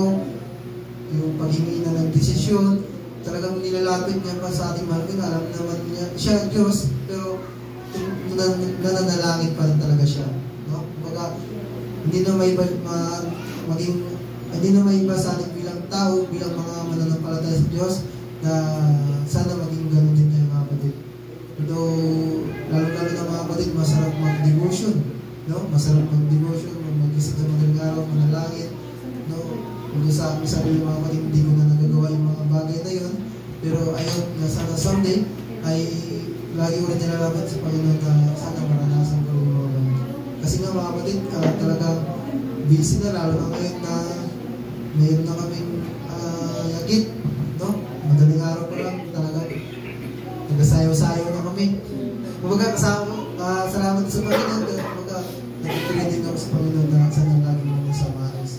yung paghingi na ng desisyon, talagang nilalapit niya pa sa ating mahal Panginoon. Alam naman niya, siya Diyos, pero nananalangin pa rin talaga siya. No? Kumbaga, hindi na may iba sa ating bilang tao, bilang mga mananampalataya sa Diyos, na sana maging ganun din tayo mga kapatid. Although, lalo-lalo na mga kapatid, masarap mag-devotion. No? Masarap mag-devotion, mag-isip sa madaling araw, manalangin. No? Kung sa aking sarili mga kapatid, hindi ko na nagagawa yung mga bagay na yun. Pero ayun, na sana someday, ay lagi ko rin nilalapit sa Panginoon na sana maranasan ko yung mga bagay. Kasi nga mga kapatid, talagang busy na lalo na ngayon na mayroon na kaming yagit, no? Madaling araw pa lang talaga nagasayaw-sayaw na kami. Kumbaga salamat sa Panginoon, kumbaga nagpipili din ako sa Panginoon na sana lagi mo sa maayos.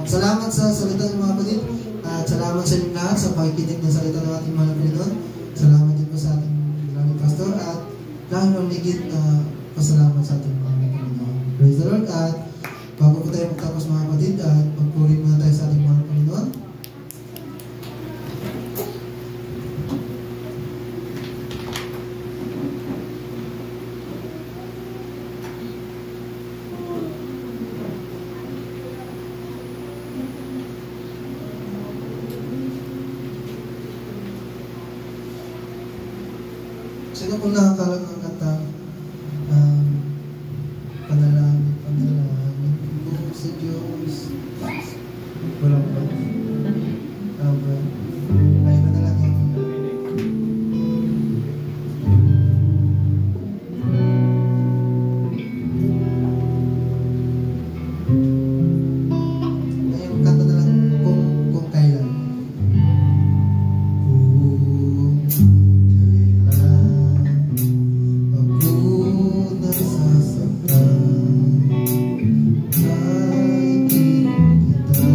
Salamat sa salita ng mga kapatid at salamat sa inyo lahat sa pakikinig ng salita ng ating mga Panginoon. Salamat din po sa ating maraming pastor at lalo ligid pasalamat sa ating mga Panginoon. Praise the Lord. At bago po tayo magtapos mga kapatid, at magpuri muna tayo sa ating Sino kung nakakaroon ng kanta? Panalangin ko sa Diyos. Wala pa. Ayaw na lang yung kanta na lang kung kailan. Kung kailan ako nasasaktan, kahit di kita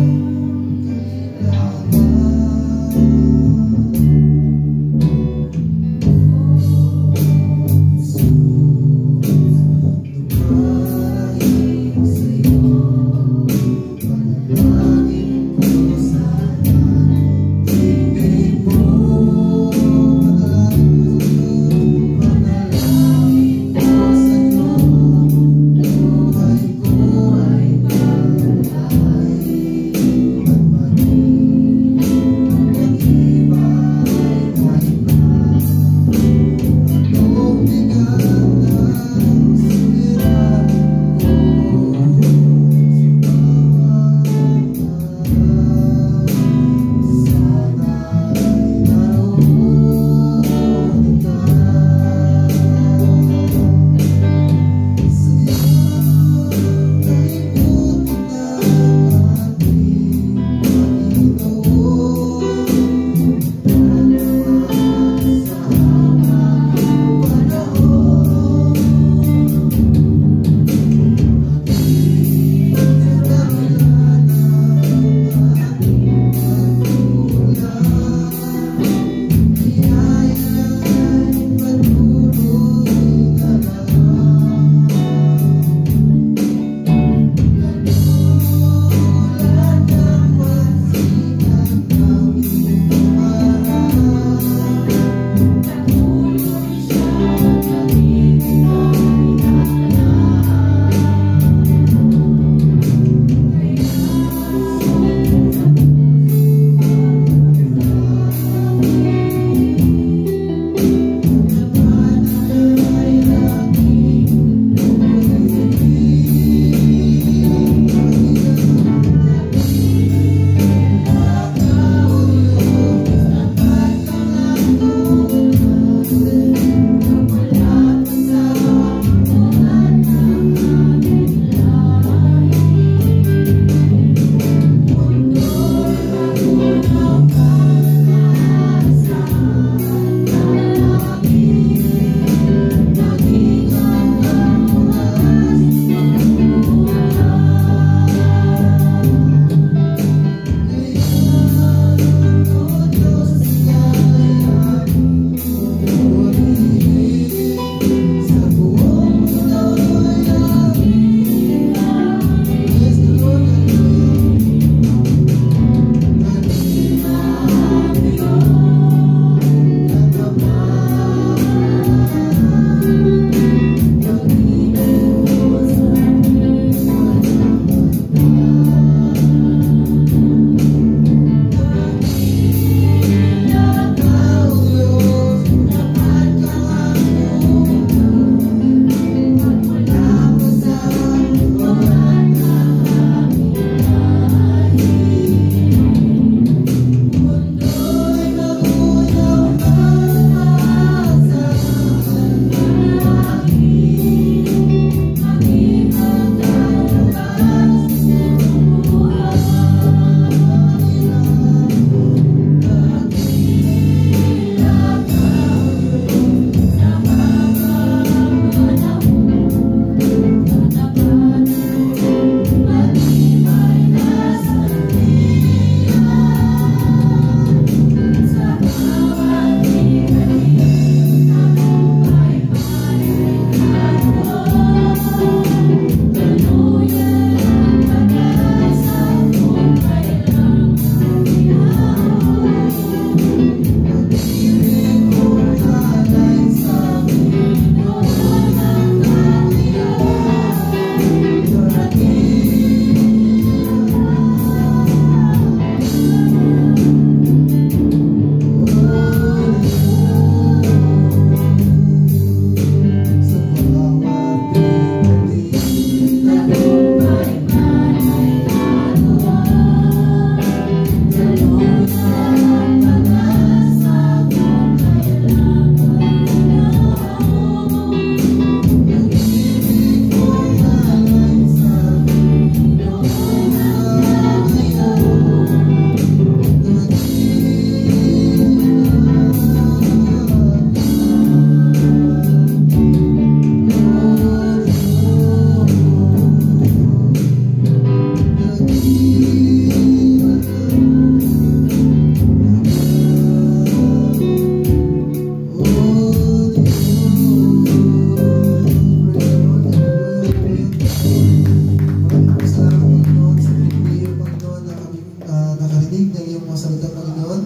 pagdidinig ng iyong mga salita, Panginoon.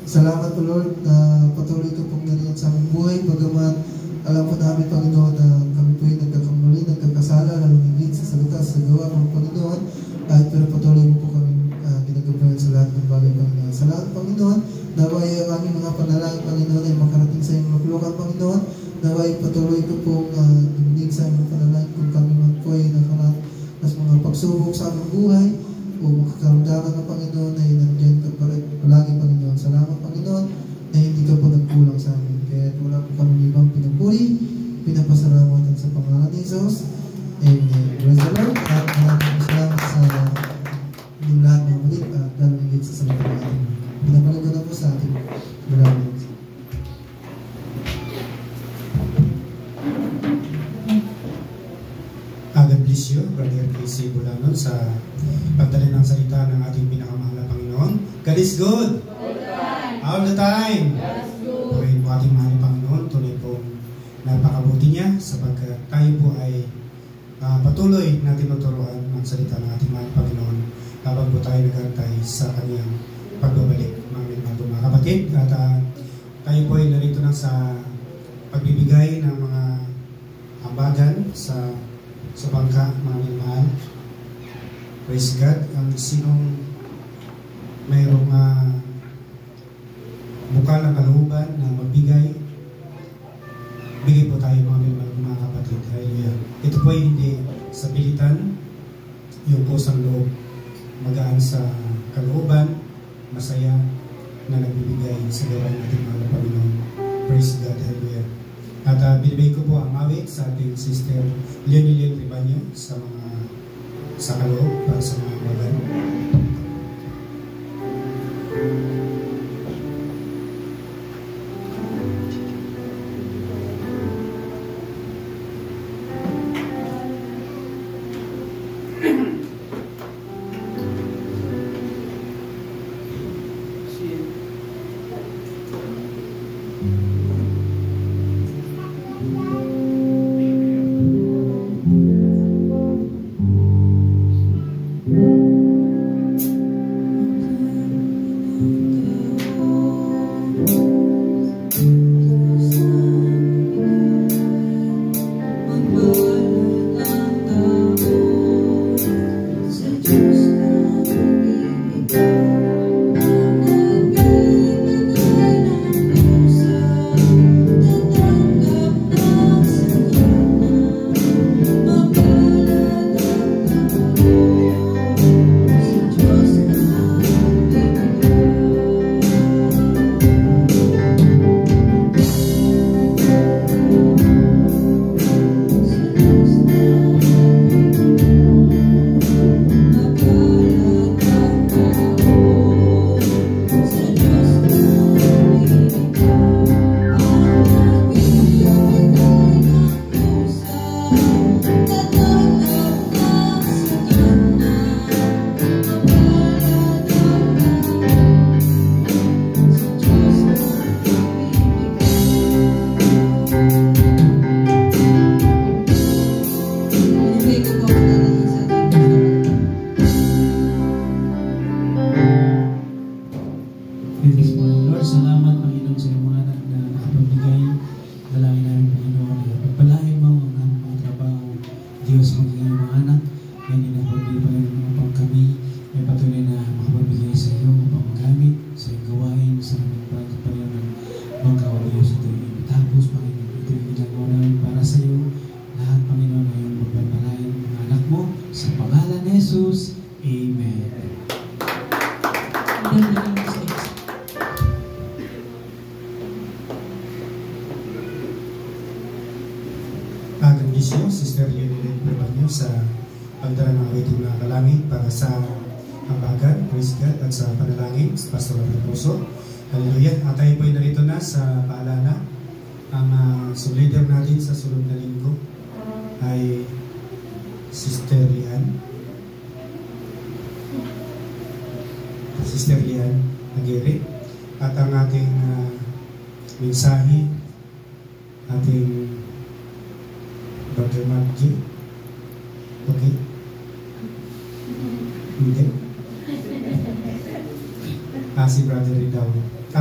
Salamat po, Lord, na patuloy ka pong nariyan sa aming buhay, bagaman alam po namin, Panginoon, na kami po yung nagkakamali, nagkakasala, lalong higit sa salita, sa gawa ng Panginoon, pero patuloy mo po kami ginagabayan sa lahat ng bagay, Panginoon. Sa lahat, Panginoon, naway ang aming mga panalangin, Panginoon, ay makarating sa iyong maklukan, Panginoon. Naway patuloy ko pong duminig sa aming panalangin kung kami man po ay nakaranas mga pagsubok sa aming buhay o makakaramdaman ng Panginoon ay nandiyan ka palagi, Panginoon. Salamat, Panginoon, na hindi ka po nagkulang sa amin. Kaya wala po kami ibang pinupuri, pinapasalamatan sa pangalan ni Jesus. Amen. Praise the Lord. At maraming salamat sa inyong lahat ng muli at lalong sa salita natin. Pinapalik ko na po sa ating maraming. God bless you, Brother Casey Bulanon, sa pagdala ng salita ng ating pinakamahal na Panginoon. God is good. All the time. Pagkain po ating mahal na Panginoon, tunay pong napakabuti niya sapagkat tayo po ay patuloy na tinuturuan ng salita ng ating mahal na Panginoon habang po tayo nagantay sa kanyang pagbabalik, mga kapatid. At tayo po ay narito na sa pagbibigay ng mga ambagan sa bangka, mga mahal. Praise God. Ang sinong mayroong bukal ng kalooban na magbigay, bigay po tayo mga kapatid. Hallelujah. Ito po ay hindi sa pilitan, yung kusang loob, magaan sa kalooban, masaya na nagbibigay sa gawain natin mga Panginoon. Praise God. Hallelujah. At binibigay ko po ang awit sa ating sister Leonilyn Ribanyo sa kaloob para sa mga magan. Sister Leonilyn Ribanyo sa pagdala ng awiting na kalangin para sa ambagan, praise God, at sa panalangin sa Pastor Raposo. Hallelujah. At tayo po ay narito na sa paalala. Ang leader natin sa sunod na linggo ay Sister Lian Aguirre. At ang ating mensahe, ating Dr. Margie. Okay? Hindi. si Brother Ridaw,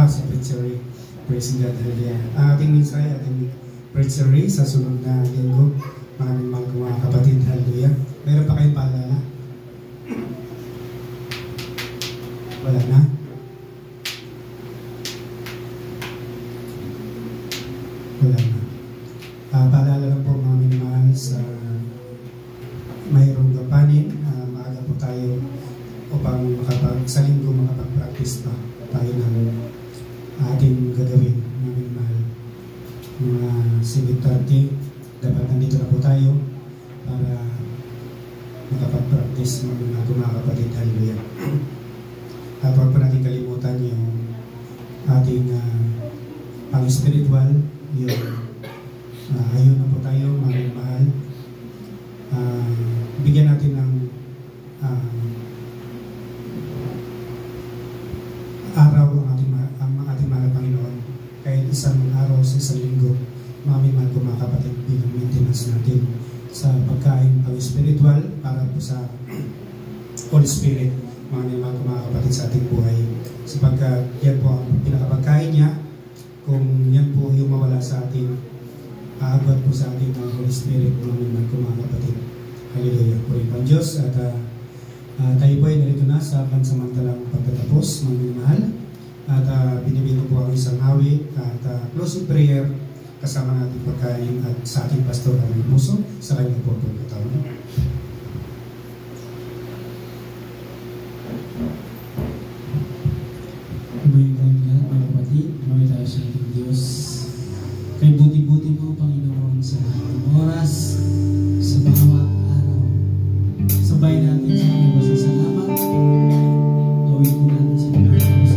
si Preacher Ray. Praise God, hallelujah. Ang ating mensahe, ating Preacher Ray sa sunod na linggo. Maraming mahal ko mga kapatid, hallelujah. Meron pa kayong paalala? Wala na? Wala na. Paalala lang po mga minamahal sa mayroong gapanin. Maaga po tayo upang sa linggo makapag-practice pa tayo ng ating gagawin mga minamahal. Mga 7:30, dapat nandito na po tayo para makapag-practice mga kapatid, hallelujah. At huwag po natin kalimutan yung ating pang-spiritual, yung ayun na po tayo, mga mahal. Bigyan natin ng araw ang ating mahal Panginoon. Kahit isang araw sa isang linggo, mga mahal ko mga kapatid, bilang maintenance natin sa pagkain pang-spiritual para po sa Holy Spirit, mga mahal ko mga kapatid sa ating buhay. Sapagkat yan po ang pinakapagkain niya. Kung yan po yung mawala sa ating aagad po sa ating Holy Spirit, mga kapatid. Hallelujah. Purihin ang Diyos. At tayo po ay narito na sa pansamantalang pagtatapos, mga mahal. At binibigyan ko po ang isang awit at closing prayer kasama natin pagkain at sa ating pastor Alan Muso sa kanyang po pagkataon. Sa ating Diyos, kay buti-buti mo Panginoon sa ating oras, sa bawat araw. Sabay natin sa mga pasasalamat, gawin po natin sa mga Diyos.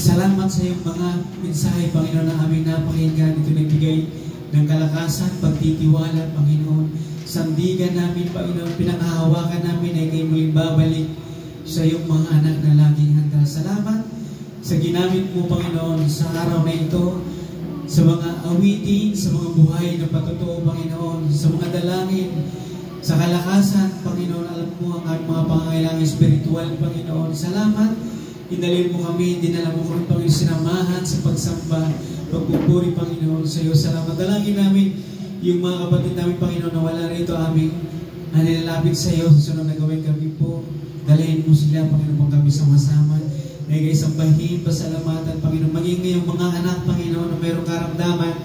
Salamat sa iyong mga mensahe, Panginoon, na aming napakinggan. Ito magbigay ng kalakasan, pagtitiwala, Panginoon. Sandigan namin, Panginoon, pinanghahawakan namin ay kayo muling babalik sa iyong mga anak na laging handa. Salamat sa ginamit mo, Panginoon, sa araw na ito, sa mga awitin, sa mga buhay na patotoo, Panginoon, sa mga dalangin, sa kalakasan, Panginoon. Alam mo ang aming mga pangangailangan spiritual, Panginoon. Salamat. Inalin mo kami, dinala mo kami, Panginoon, sinamahan sa pagsamba, pagpupuri, Panginoon, sa iyo. Salamat. Dalangin namin yung mga kapatid namin, Panginoon, na wala rito aming nilalapit sa iyo. Susunod na gawin kami po. Dalahin mo sila, Panginoon, pang kami sama-sama. May sambahin, pasalamatan, Panginoon. Maging ngayong mga anak, Panginoon, na mayroong karamdaman.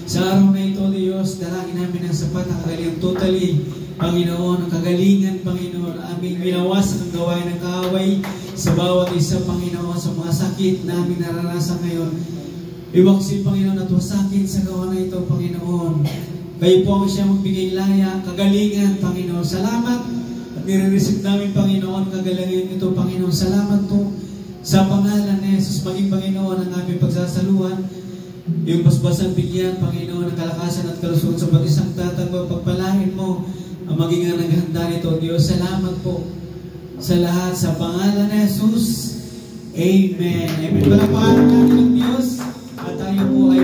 Sa araw na ito, Diyos, dalangin namin ang sapat na kagalingan totally, Panginoon, ang kagalingan, Panginoon, aming minawasan ang gawain ng kaaway sa bawat isa, Panginoon, sa mga sakit na aming naranasan ngayon. Iwaksin, Panginoon, at wasakin sa gawa na ito, Panginoon. Kayo po ang siya magbigay laya, kagalingan, Panginoon. Salamat at nire-receive namin, Panginoon, kagalingan ito, Panginoon. Salamat po sa pangalan ni Jesus, maging, Panginoon, ang aming pagsasaluhan. Yung basbasan bigyan, Panginoon, ang kalakasan at kalusugan sa bawat isang tatagpo, pagpalain mo ang maging naghanda nito, Diyos. Salamat po sa lahat, sa pangalan ni Jesus. Amen. Amen. Palapakan natin ng Diyos at tayo po ay